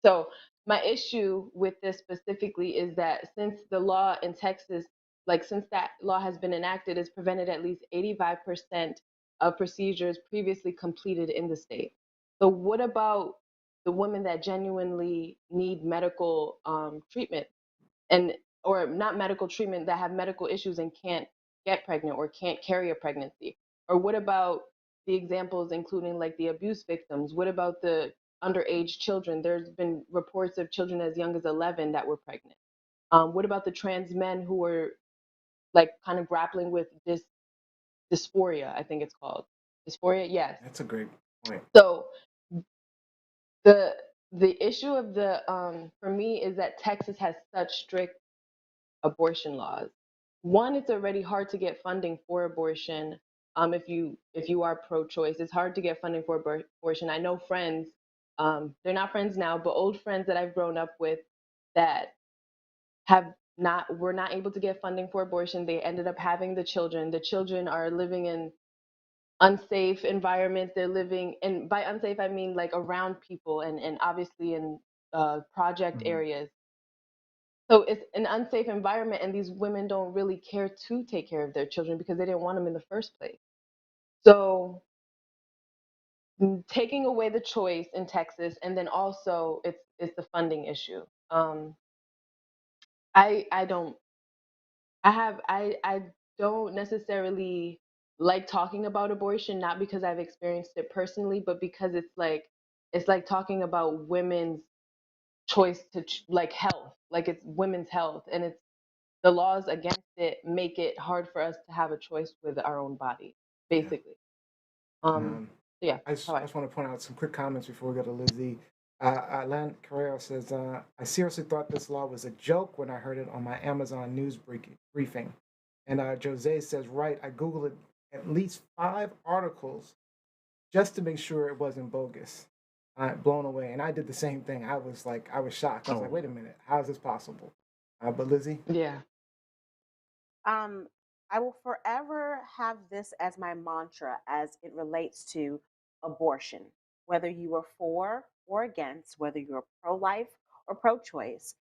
So my issue with this specifically is that since the law in Texas, like since that law has been enacted, it's prevented at least 85% of procedures previously completed in the state. So what about the women that genuinely need medical treatment and or not medical treatment that have medical issues and can't get pregnant or can't carry a pregnancy? Or what about the examples including like the abuse victims? What about the underage children? There's been reports of children as young as 11 that were pregnant. What about the trans men who were like kind of grappling with this dysphoria? I think it's called dysphoria. Yes. That's a great point. So the the issue of the for me is that Texas has such strict abortion laws. One, it's already hard to get funding for abortion. If you are pro-choice, it's hard to get funding for abortion. I know friends They're not friends now, but old friends that I've grown up with that have not were not able to get funding for abortion. They ended up having the children. The children are living in unsafe environments. They're living, and by unsafe I mean like around people and obviously in project Mhm. areas. So it's an unsafe environment, and these women don't really care to take care of their children because they didn't want them in the first place. So taking away the choice in Texas, and then also it's the funding issue. I don't I don't necessarily like talking about abortion, not because I've experienced it personally, but because it's like talking about women's choice to like health, like it's women's health, and it's the laws against it make it hard for us to have a choice with our own body, Yeah. basically. And, Um, so yeah, I that's just, how I just want to point out some quick comments before we go to Lizzie. Alan Carrero says, I seriously thought this law was a joke when I heard it on my Amazon news briefing. And Jose says, right, I Googled it, at least 5 articles just to make sure it wasn't bogus. Blown away. And I did the same thing. I was shocked. I was Oh, like, wait a minute, how is this possible? But Lizzie? yeah. I will forever have this as my mantra as it relates to abortion. Whether you are for or against, whether you're pro life or pro choice,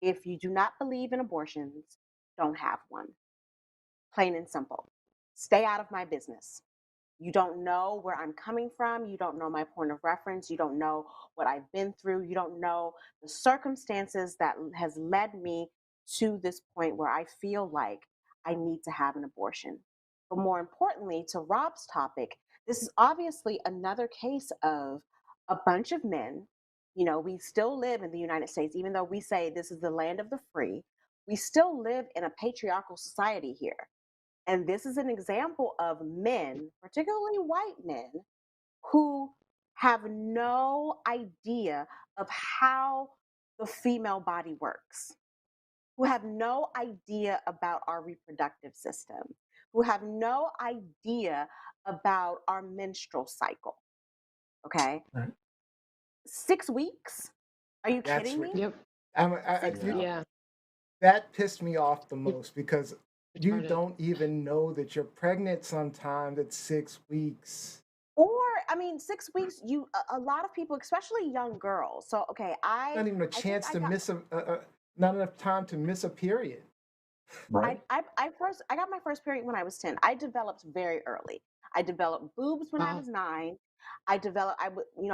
if you do not believe in abortions, don't have one. Plain and simple. Stay out of my business. You don't know where I'm coming from. You don't know my point of reference. You don't know what I've been through. You don't know the circumstances that has led me to this point where I feel like I need to have an abortion. But more importantly, to Rob's topic, this is obviously another case of a bunch of men. You know, we still live in the United States, even though we say this is the land of the free, we still live in a patriarchal society here. And this is an example of men, particularly white men, who have no idea of how the female body works, who have no idea about our reproductive system, who have no idea about our menstrual cycle. Okay. right. 6 weeks? Are you That's kidding what me? Yep. Six Yeah. weeks? Yeah. that pissed me off the It's most because you retarded. don't even know that you're pregnant sometimes at 6 weeks. Or, I mean, 6 weeks, a lot of people, especially young girls. So, okay, Not even a I think chance I to got miss not enough time to miss a period. Right. I got my first period when I was 10. I developed very early. I developed boobs when I Wow. was 9.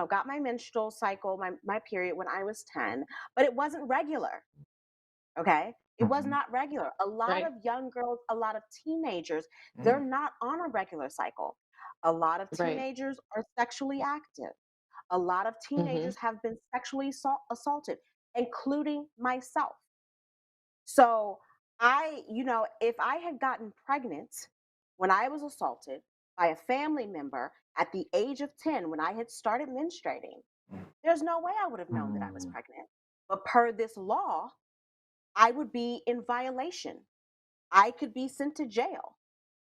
Got my menstrual cycle, my period when I was 10, but it wasn't regular. Okay. It was Mhm. not regular. A lot Right. of young girls, a lot of teenagers, they're Mm, not on a regular cycle. A lot of Right. teenagers are sexually active. A lot of Mm-hmm. teenagers have been sexually assaulted, including myself. So if I had gotten pregnant when I was assaulted by a family member at the age of 10 when I had started menstruating, mm. there's no way I would have known that I was Mm. pregnant. But per this law, I would be in violation. I could be sent to jail.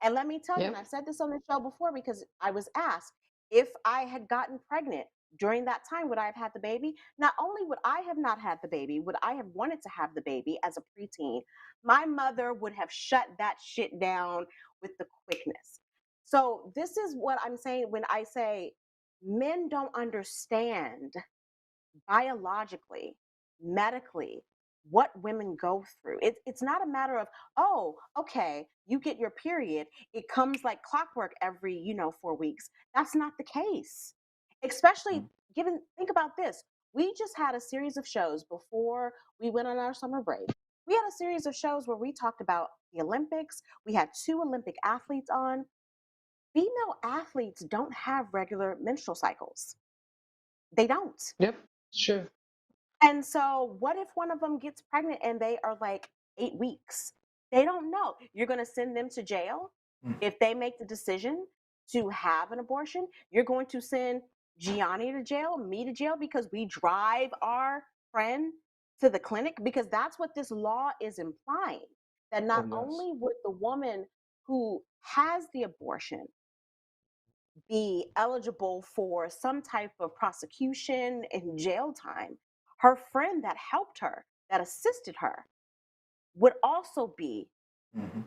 And let me tell you, and Yep. I've said this on the show before because I was asked if I had gotten pregnant during that time, would I have had the baby? Not only would I have not had the baby, would I have wanted to have the baby as a preteen? My mother would have shut that shit down with the quickness. So, this is what I'm saying when I say men don't understand biologically, medically, what women go through. It's not a matter of, oh, okay, you get your period. It comes like clockwork every, 4 weeks. That's not the case. Especially think about this. We just had a series of shows before we went on our summer break. We had a series of shows where we talked about the Olympics. We had 2 Olympic athletes on. Female athletes don't have regular menstrual cycles. They don't. Yep. Sure. And so, what if one of them gets pregnant and they are like 8 weeks? They don't know. You're going to send them to jail Mm. if they make the decision to have an abortion. You're going to send Gianni to jail, me to jail, because we drive our friend to the clinic, because that's what this law is implying. That Oh, not yes. only would the woman who has the abortion be eligible for some type of prosecution and jail time, her friend that helped her, that assisted her, would also be Mhm.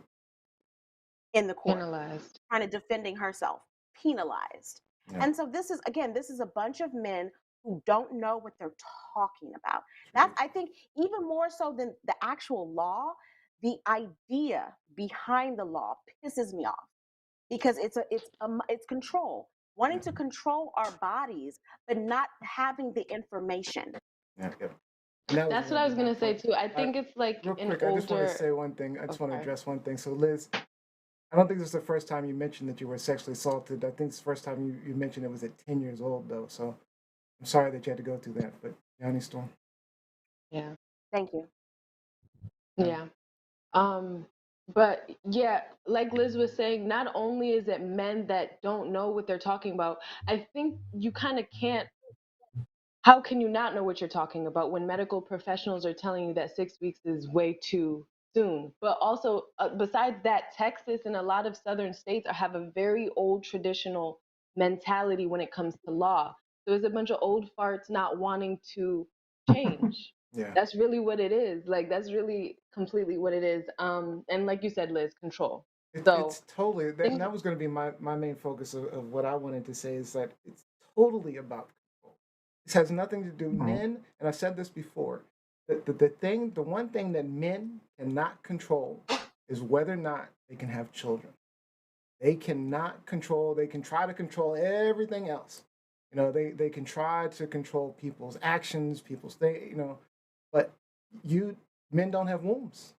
in the court Penalized. kind of defending herself, penalized. Yeah. And so this is a bunch of men who don't know what they're talking about. It's That's, I ridiculous. think, even more so than the actual law, the idea behind the law pisses me off because it's control, wanting Yeah. to control our bodies, but not having the information. Yeah. Yeah. And that was That's what going I to was be my gonna say point. too. I think it's like Real an quick, I just want to older. say one thing. I just want to Okay. address one thing. So, Liz, I don't think this is the first time you mentioned that you were sexually assaulted. I think it's the first time you mentioned it was at 10 years old, though. So I'm sorry that you had to go through that. But, Johnny Storm. Yeah. Thank you. Yeah. Um, but yeah, like Liz was saying, not only is it men that don't know what they're talking about, I think you kind of can't. How can you not know what you're talking about when medical professionals are telling you that 6 weeks is way too soon? But also, besides that, Texas and a lot of southern states have a very old traditional mentality when it comes to law. So it's a bunch of old farts not wanting to change. Yeah. That's really what it is. Like that's really completely what it is. And like you said, Liz, control. So It's totally that, and things. that was going to be my main focus of what I wanted to say is that it's totally about control. This has nothing to do Mhm. men, and I've said this before. The one thing that men cannot control is whether or not they can have children. They cannot control. They can try to control everything else. They can try to control people's actions, people's thing. But you men don't have wombs.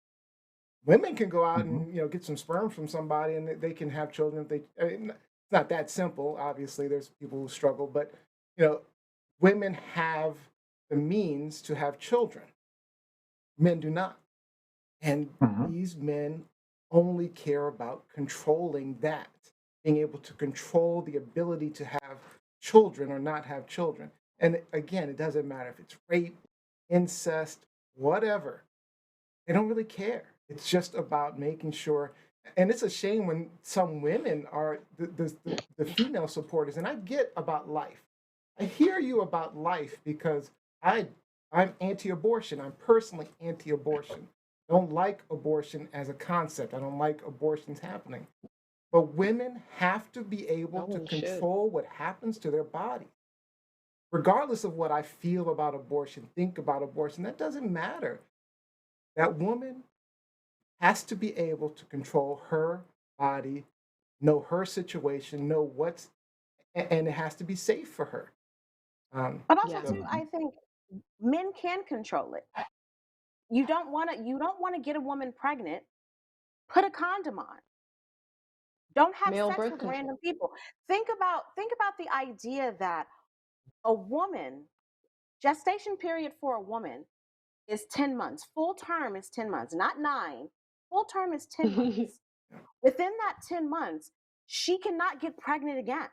Women can go out Mhm. and get some sperm from somebody and they can have children if they. I mean, it's not that simple. Obviously, there's people who struggle, but you know, women have the means to have children. Men do not, and Mhm. these men only care about controlling that, being able to control the ability to have children or not have children. And again, it doesn't matter if it's rape, incest, whatever. They don't really care. It's just about making sure. And it's a shame when some women are the female supporters. And I get about life. I hear you about life because I I'm anti-abortion. I'm personally anti-abortion. I don't like abortion as a concept. I don't like abortions happening. But women have to be able No to one should. control what happens to their body. Regardless of what I feel about abortion, think about abortion, that doesn't matter. That woman has to be able to control her body, know her situation, know and it has to be safe for her. But also Yeah. So too, I think men can control it. You don't want to get a woman pregnant, put a condom on. Don't have Male sex birth with control. random people. Think about the idea that a woman, gestation period for a woman is 10 months. Full term is 10 months, not 9. Full term is 10 months. Within that 10 months, she cannot get pregnant again.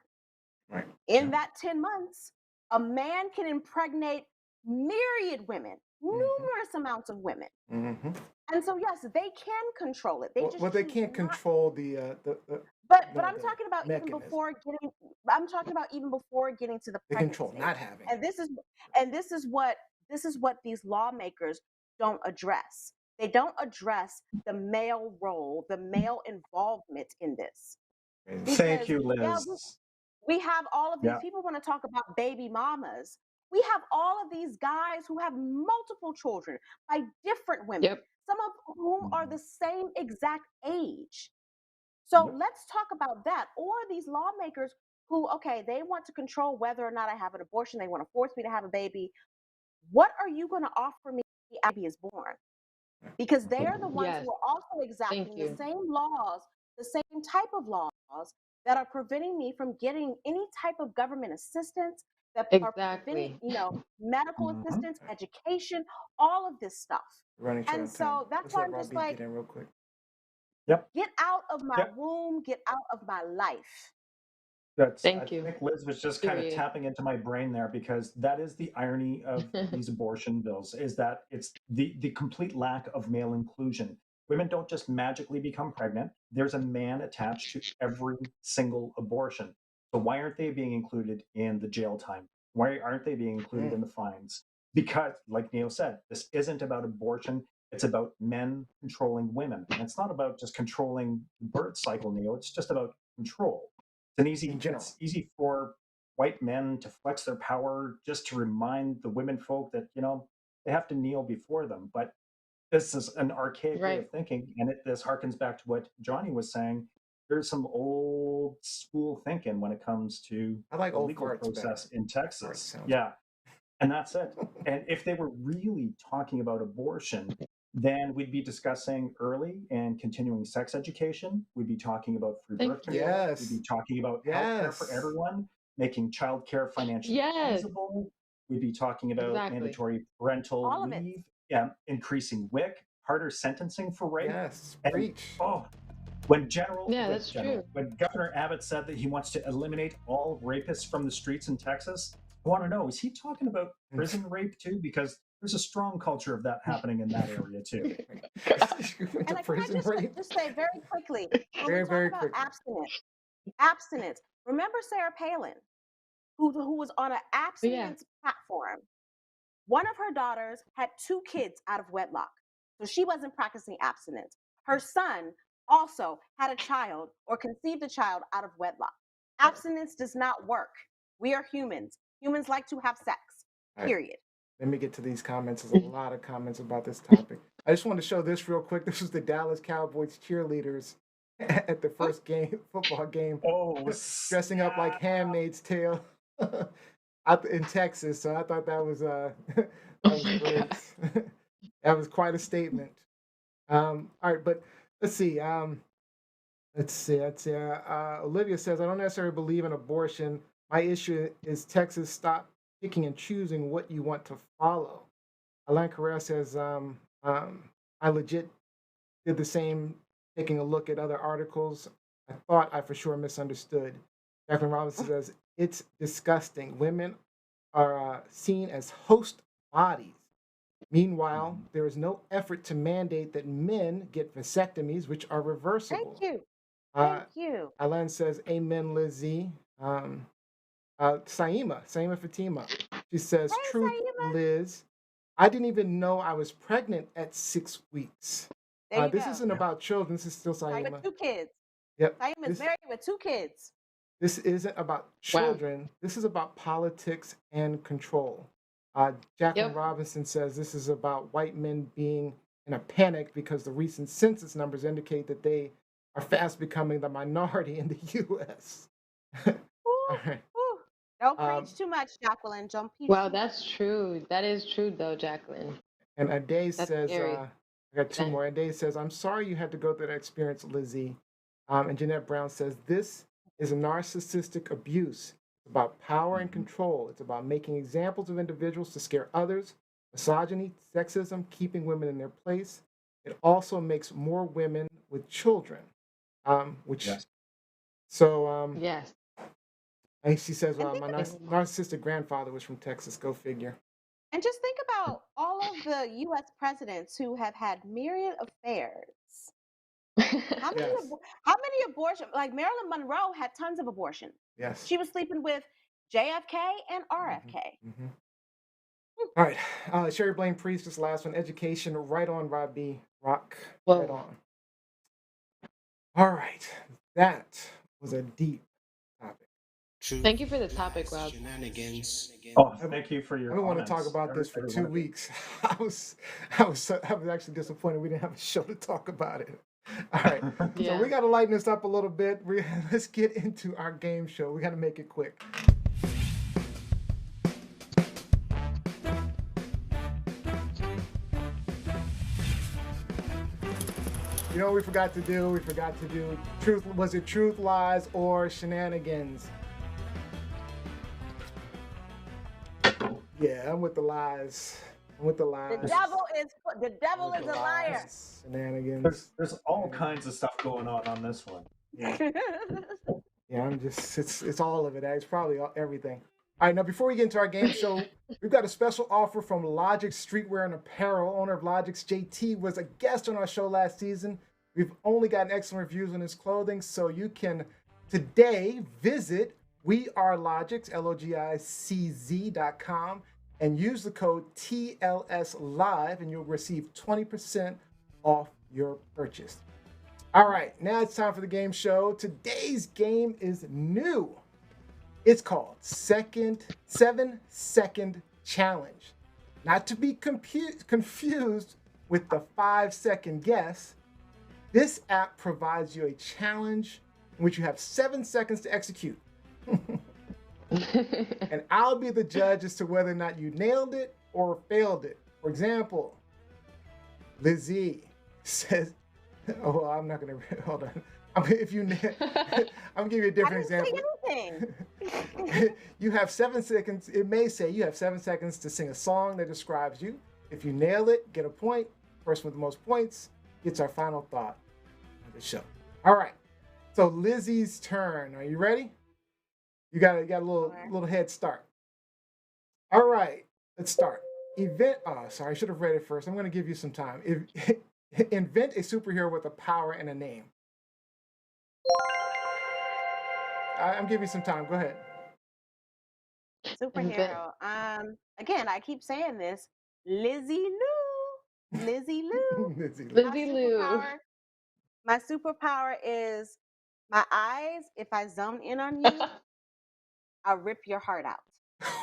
right. In that 10 months, a man can impregnate myriad women, Mm-hmm. numerous amounts of women. Mm-hmm. And so, yes, they can control it. They just Well, they choose can't not. control the But no I'm the talking about even mechanism. before getting. I'm talking about even before getting to the They pregnant control stage. not having And it. this is what these lawmakers don't address. They don't address the male role, the male involvement in this. Crazy. Thank Because you, yeah, Liz. we have all of these Yeah. people want to talk about baby mamas. We have all of these guys who have multiple children by different women, Yep. some of whom are Mhm. the same exact age. So Yep. let's talk about that. Or these lawmakers who, okay, they want to control whether or not I have an abortion, they want to force me to have a baby. What are you going to offer me after the baby is born? Because they are the ones Yes. who are also Thank exacting the you. same laws, the same type of laws that are preventing me from getting any type of government assistance, that are preventing, Exactly. medical Mhm. assistance, education, all of this stuff. We're running short And on time. so that's Let's why let I'm just Rob B like, get in real quick. Yep. get out of my Yep. womb, get out of my life. I Thank you. think Liz was just kind of Period. tapping into my brain there because that is the irony of these abortion bills is that it's the complete lack of male inclusion. Women don't just magically become pregnant. There's a man attached to every single abortion. So why aren't they being included in the jail time? Why aren't they being included in the fines? Because, like Neo said, this isn't about abortion. It's about men controlling women. And it's not about just controlling the birth cycle, Neo. It's just about control. In general. It's easy for white men to flex their power just to remind the women folk that, they have to kneel before them. But this is an archaic way Right. of thinking. And this harkens back to what Johnny was saying. There's some old school thinking when it comes to I like the old legal farts process better. in Farts Texas. sounds Yeah. And that's it. And if they were really talking about abortion, then we'd be discussing early and continuing sex education. We'd be talking about free Thank birth you. control. Yes. We'd be talking about healthcare for Yes. everyone, making childcare financially Yes. feasible. We'd be talking about Exactly. mandatory parental All of it. leave, increasing WIC, harder sentencing for rape. Yes. And Preach. when That's true. when Governor Abbott said that he wants to eliminate all rapists from the streets in Texas, I want to know, is he talking about prison rape too? Because there's a strong culture of that happening in that area too. And can I just say very quickly, when Very, we talk very about quickly. abstinence, remember Sarah Palin, who was on an Yeah. abstinence platform. One of her daughters had 2 kids out of wedlock, so she wasn't practicing abstinence. Her son also had a child or conceived a child out of wedlock. Abstinence does not work. We are humans. Humans like to have sex, All right. period. Let me get to these comments. There's a lot of comments about this topic. I just wanted to show this real quick. This was the Dallas Cowboys cheerleaders at the first football game, dressing up like Handmaid's Tale in Texas. So I thought that was that was great. That was quite a statement. All right, but let's see. Olivia says, I don't necessarily believe in abortion. My issue is Texas stop picking and choosing what you want to follow. Alain Carrera says, I legit did the same, taking a look at other articles. I thought I for sure misunderstood. Jacqueline Robinson says, it's disgusting. Women are seen as host bodies. Meanwhile, there is no effort to mandate that men get vasectomies, which are reversible. Thank you. Thank you. Alan says, amen, Lizzie. Saima Fatima. She says, Hey, truth, Saima. Liz. I didn't even know I was pregnant at 6 weeks. There you This go. isn't about children. This is still Married Saima. with 2 kids. Yep. Saima's married with 2 kids. This isn't about children. This is about politics and control. Jacqueline Robinson says this is about white men being in a panic because the recent census numbers indicate that they are fast becoming the minority in the U.S. Ooh, ooh. Don't preach too much, Jacqueline. Don't preach Wow, too much. that's true. That is true, though, Jacqueline. And Ade That's says, scary. I got 2 more. Ade says, I'm sorry you had to go through that experience, Lizzie. And Jeanette Brown says, this is a narcissistic abuse. It's about power and control. It's about making examples of individuals to scare others, misogyny, sexism, keeping women in their place. It also makes more women with children, Yes. And she says, And my think narcissistic grandfather was from Texas. Go figure. And just think about all of the U.S. presidents who have had myriad affairs. How many, Yes. how many abortions? Like Marilyn Monroe had tons of abortions. Yes. She was sleeping with JFK and RFK. All right. Sherry Blaine Priest, this last one. Education. Right on, Robbie. Rock. Whoa. Right on. All right. That was a deep topic. Thank you for the topic, Rob. Shenanigans. Oh, thank you for your I don't want to comments. talk about this for Every 2 one of you. weeks. I was actually disappointed we didn't have a show to talk about it. All right. Yeah. So we got to lighten this up a little bit. Let's get into our game show. We got to make it quick. You know what we forgot to do? We forgot to do truth. Was it truth, lies, or shenanigans? Yeah, I'm with the lies. I'm with the lies. The devil is a liar. Shenanigans. There's all kinds of stuff going on this one. Yeah, I'm just, it's all of it. It's probably everything. All right, now before we get into our game show, we've got a special offer from Logic Streetwear and Apparel. Owner of Logic's JT was a guest on our show last season. We've only gotten excellent reviews on his clothing, so you can today visit We Are Logic's, LOGICZ.com, and use the code TLSLive, and you'll receive 20% off your purchase. All right, now it's time for the game show. Today's game is new. It's called 7-Second Challenge. Not to be confused with the 5-second guess. This app provides you a challenge in which you have 7 seconds to execute. And I'll be the judge as to whether or not you nailed it or failed it. For example, Lizzie says, oh, well, I'm not going to, hold on. I'm going to give you a different example. You have 7 seconds. It may say you have 7 seconds to sing a song that describes you. If you nail it, get a point. Person with the most points gets our final thought of the show. All right. So Lizzie's turn. Are you ready? You got a little head start. All right. Let's start. Sorry, I should have read it first. I'm going to give you some time. Invent a superhero with a power and a name. I'm giving you some time. Go ahead. Superhero. Again, I keep saying this. Lizzie Lou. Lizzie Lou. My superpower is my eyes. If I zone in on you, I'll rip your heart out.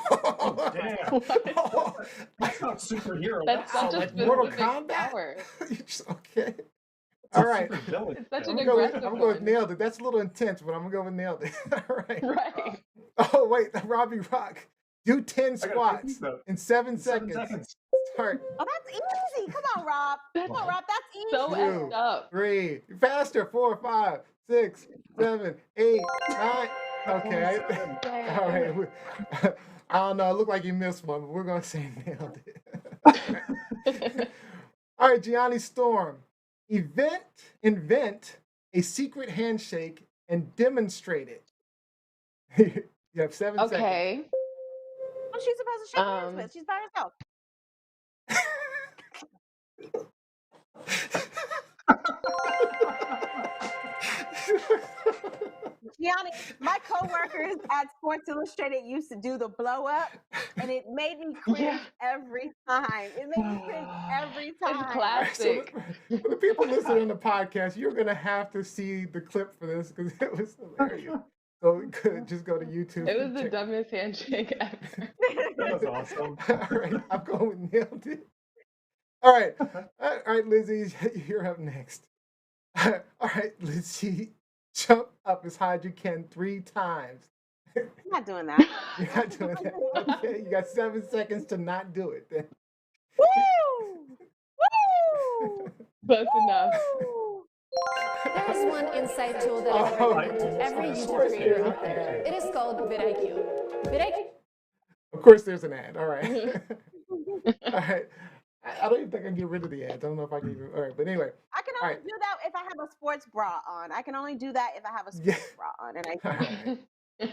Oh, damn. Oh, that's not superhero. That's such a like Mortal specific Kombat. power. Okay. All right. It's such I'm an gonna aggressive go with one. nailed it. That's a little intense, but I'm gonna go with nailed it. All right. Right. Oh wait, Robbie Rock. Do 10 squats in 7 seconds. Start. Oh, that's easy. Come on, Rob. Come on, Rob. That's easy. So 2, effed up. 3. Faster. 4, 5, 6, 7, 8, 9. Okay. All right. I don't know. It looked like you missed one, but we're gonna say nailed it. All right, Gianni Storm. Invent a secret handshake and demonstrate it. You have 7 seconds. Okay. Who's she supposed to shake hands with? She's by herself. Gianni, my coworkers at Sports Illustrated used to do the blow up, and it made me cringe every time. It made me cringe every time. It's classic. So for the people listening on the podcast, you're gonna have to see the clip for this because it was hilarious. So you could just go to YouTube. It was the dumbest handshake ever. That was awesome. All right, I'm going with nailed it. All right, Lizzie, you're up next. All right, Lizzie, jump up as high as you can 3 times. I'm not doing that. You're not doing that. Okay, you got 7 seconds to not do it. Then. Woo! Woo! Close enough. Woo! There is one insight tool that I would recommend to every YouTube creator out there. It is called vidIQ. vidIQ. Of course, there's an ad. All right. All right. I don't even think I can get rid of the ads. I don't know if I can even. All right, but anyway. I can only do that if I have a sports bra on. I can only do that if I have a sports bra on. And I All right.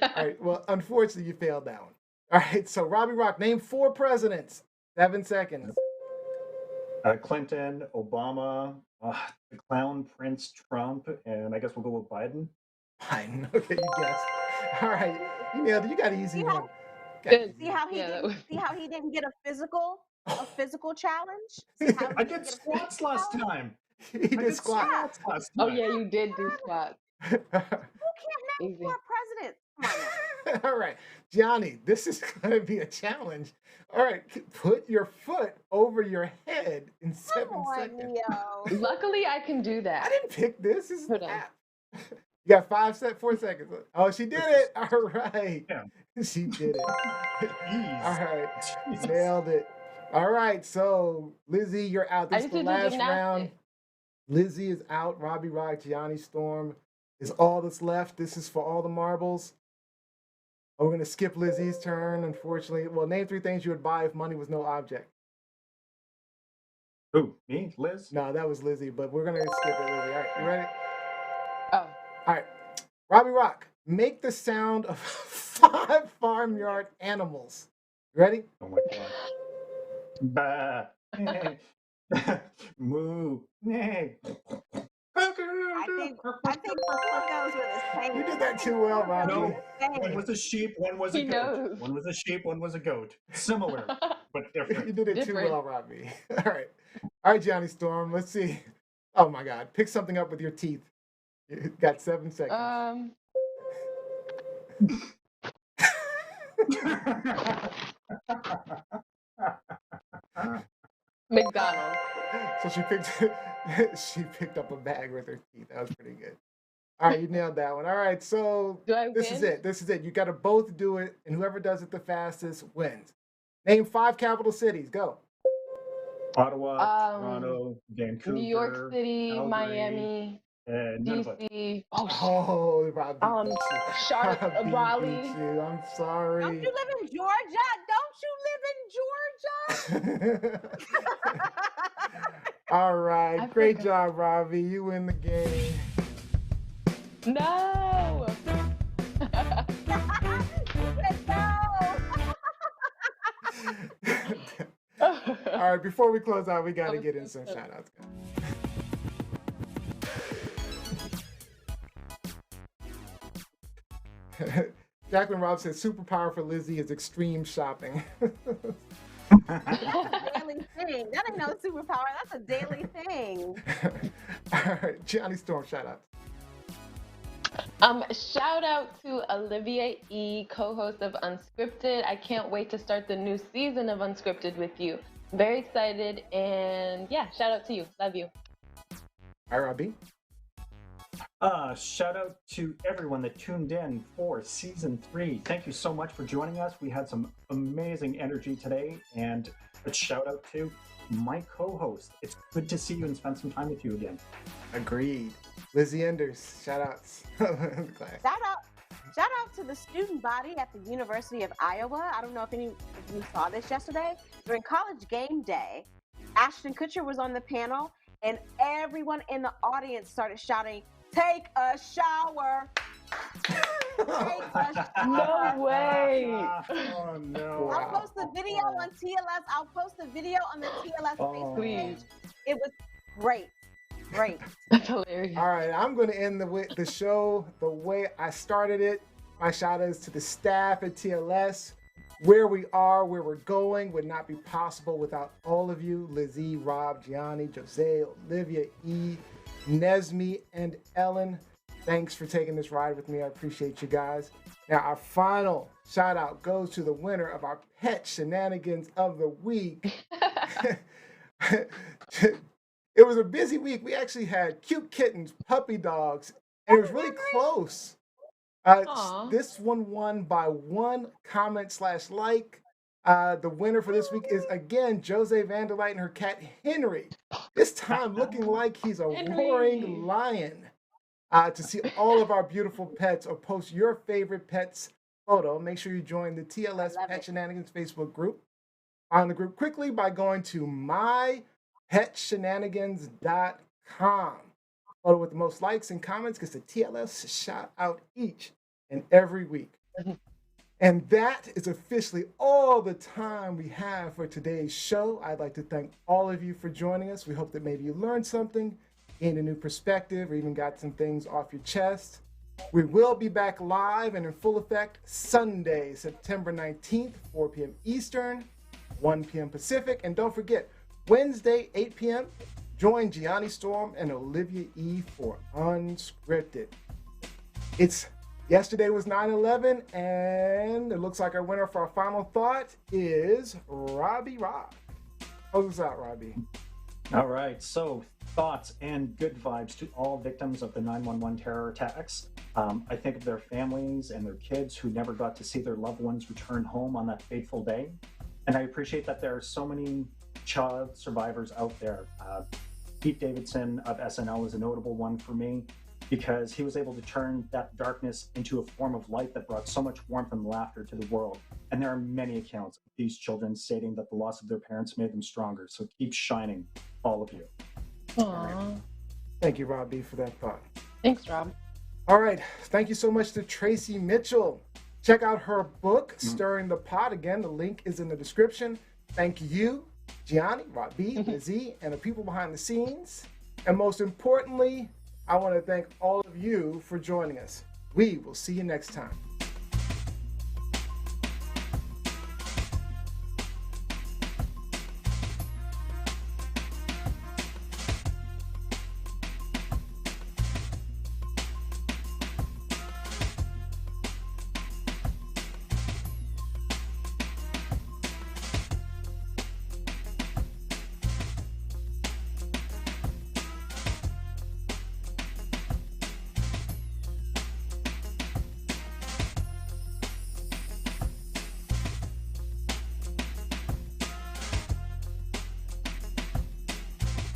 All right. Well, unfortunately, you failed that one. All right. So, Robbie Rock, name 4 presidents. 7 seconds. Clinton, Obama, the clown Prince Trump, and I guess we'll go with Biden. Fine. Okay, you guessed. All right. You nailed it. You got an easy one. Good. See how he didn't get a physical challenge? See how he I didn't did get a squats physical last challenge? time. He did I did squat. squats last Oh time. yeah, you did do squats. Who can't name Easy. 4 presidents? Come on now. All right, Gianni, this is going to be a challenge. All right, put your foot over your head in 7 Come on, seconds. Neo. Luckily, I can do I that. didn't pick this. This is Hold an on. app. You got 4 seconds. Oh, she did it. All right. Yeah. She did it. Jeez. All right. Jesus. Nailed it. All right. So, Lizzie, you're out. I This is used the to do last round. gymnastics. Lizzie is out. Robbie Rock, Gianni Storm is all that's left. This is for all the marbles. We're going to skip Lizzie's turn, unfortunately. Well, name 3 things you would buy if money was no object. Who? Me? Liz? No, that was Lizzie, but we're going to skip it, Lizzie. All right, you ready? Oh, All right. Robbie Rock, make the sound of 5 farmyard animals. You ready? Oh my god. Bah. Moo. Nay. I think Paul knows with his pain You did that too well, Robbie. No, one was a sheep, one was a He goat. knows. One was a sheep, one was a goat. Similar, but You different. did it too Different. well, Robbie. All right, Johnny Storm. Let's see. Oh my God, pick something up with your teeth. You got 7 seconds. McDonald's. So she picked up a bag with her teeth. That was pretty good. All right, you nailed that one. All right, so Do I this is win? it. This is it. You got to both do it, and whoever does it the fastest wins. Name 5 capital cities. Go. Ottawa, Toronto, Vancouver, New York City, Calgary, Miami, and Nunavut. DC. Oh, Robbie beat you. Charlotte, Robbie Raleigh. beat you. I'm Don't sorry. you live in Georgia? Don't you live in Georgia? All right, I great forgot. job, Robbie. You win the game. No. You said no. All right, before we close out, we got to was get in so some close. shout outs. Jacqueline Robb says superpower for Lizzie is extreme shopping. Daily thing. That ain't no superpower. That's a daily thing. All right, Johnny Storm, shout out. Shout out to Olivia E., co-host of Unscripted. I can't wait to start the new season of Unscripted with you. Very excited, and yeah, shout out to you. Love you. All right, Robbie. Shout out to everyone that tuned in for season 3. Thank you so much for joining us. We had some amazing energy today, and a shout out to my co-host. It's good to see you and spend some time with you again. Agreed. Lizzie Enders, shout outs. Shout out to the student body at the University of Iowa. I don't know if any of you saw this yesterday. During college game day, Ashton Kutcher was on the panel, and everyone in the audience started shouting, "Take a shower." Take a shower. No way. Oh, no. I'll post the video on TLS. I'll post the video on the TLS Facebook page. It was great. Great. That's hilarious. All right, I'm going to end the show the way I started it. My shout out is to the staff at TLS. Where we are, where we're going would not be possible without all of you. Lizzie, Rob, Gianni, Jose, Olivia, E, Nesme, and Ellen. Thanks for taking this ride with me. I appreciate you guys. Now, our final shout out goes to the winner of our Pet Shenanigans of the Week. It was a busy week. We actually had cute kittens, puppy dogs, and it was really close. Aw. This one won by 1 comment/like. The winner for this week is, again, Jose Vanderlight and her cat, Henry. This time looking like he's a Henry. roaring lion. To see all of our beautiful pets or post your favorite pet's photo, make sure you join the TLS Love Pet it. Shenanigans Facebook group. Find the group quickly by going to mypetshenanigans.com. Photo with the most likes and comments gets a TLS shout out each and every week. And that is officially all the time we have for today's show. I'd like to thank all of you for joining us. We hope that maybe you learned something, gained a new perspective, or even got some things off your chest. We will be back live and in full effect Sunday, September 19th, 4 p.m. Eastern, 1 p.m. Pacific. And don't forget, Wednesday, 8 p.m., join Gianni Storm and Olivia E. for Unscripted. Yesterday was 9/11, and it looks like our winner for our final thought is Robbie Robb. Close us out, Robbie. All right, so thoughts and good vibes to all victims of the 9/11 terror attacks. I think of their families and their kids who never got to see their loved ones return home on that fateful day. And I appreciate that there are so many child survivors out there. Pete Davidson of SNL is a notable one for me because he was able to turn that darkness into a form of light that brought so much warmth and laughter to the world. And there are many accounts of these children stating that the loss of their parents made them stronger. So keep shining, all of you. Aww. Thank you, Robbie, for that thought. Thanks, Rob. All right. Thank you so much to Traci Mitchell. Check out her book, Stirring the Pot. Again, the link is in the description. Thank you, Gianni, Robbie, Lizzie, and the people behind the scenes. And most importantly, I want to thank all of you for joining us. We will see you next time.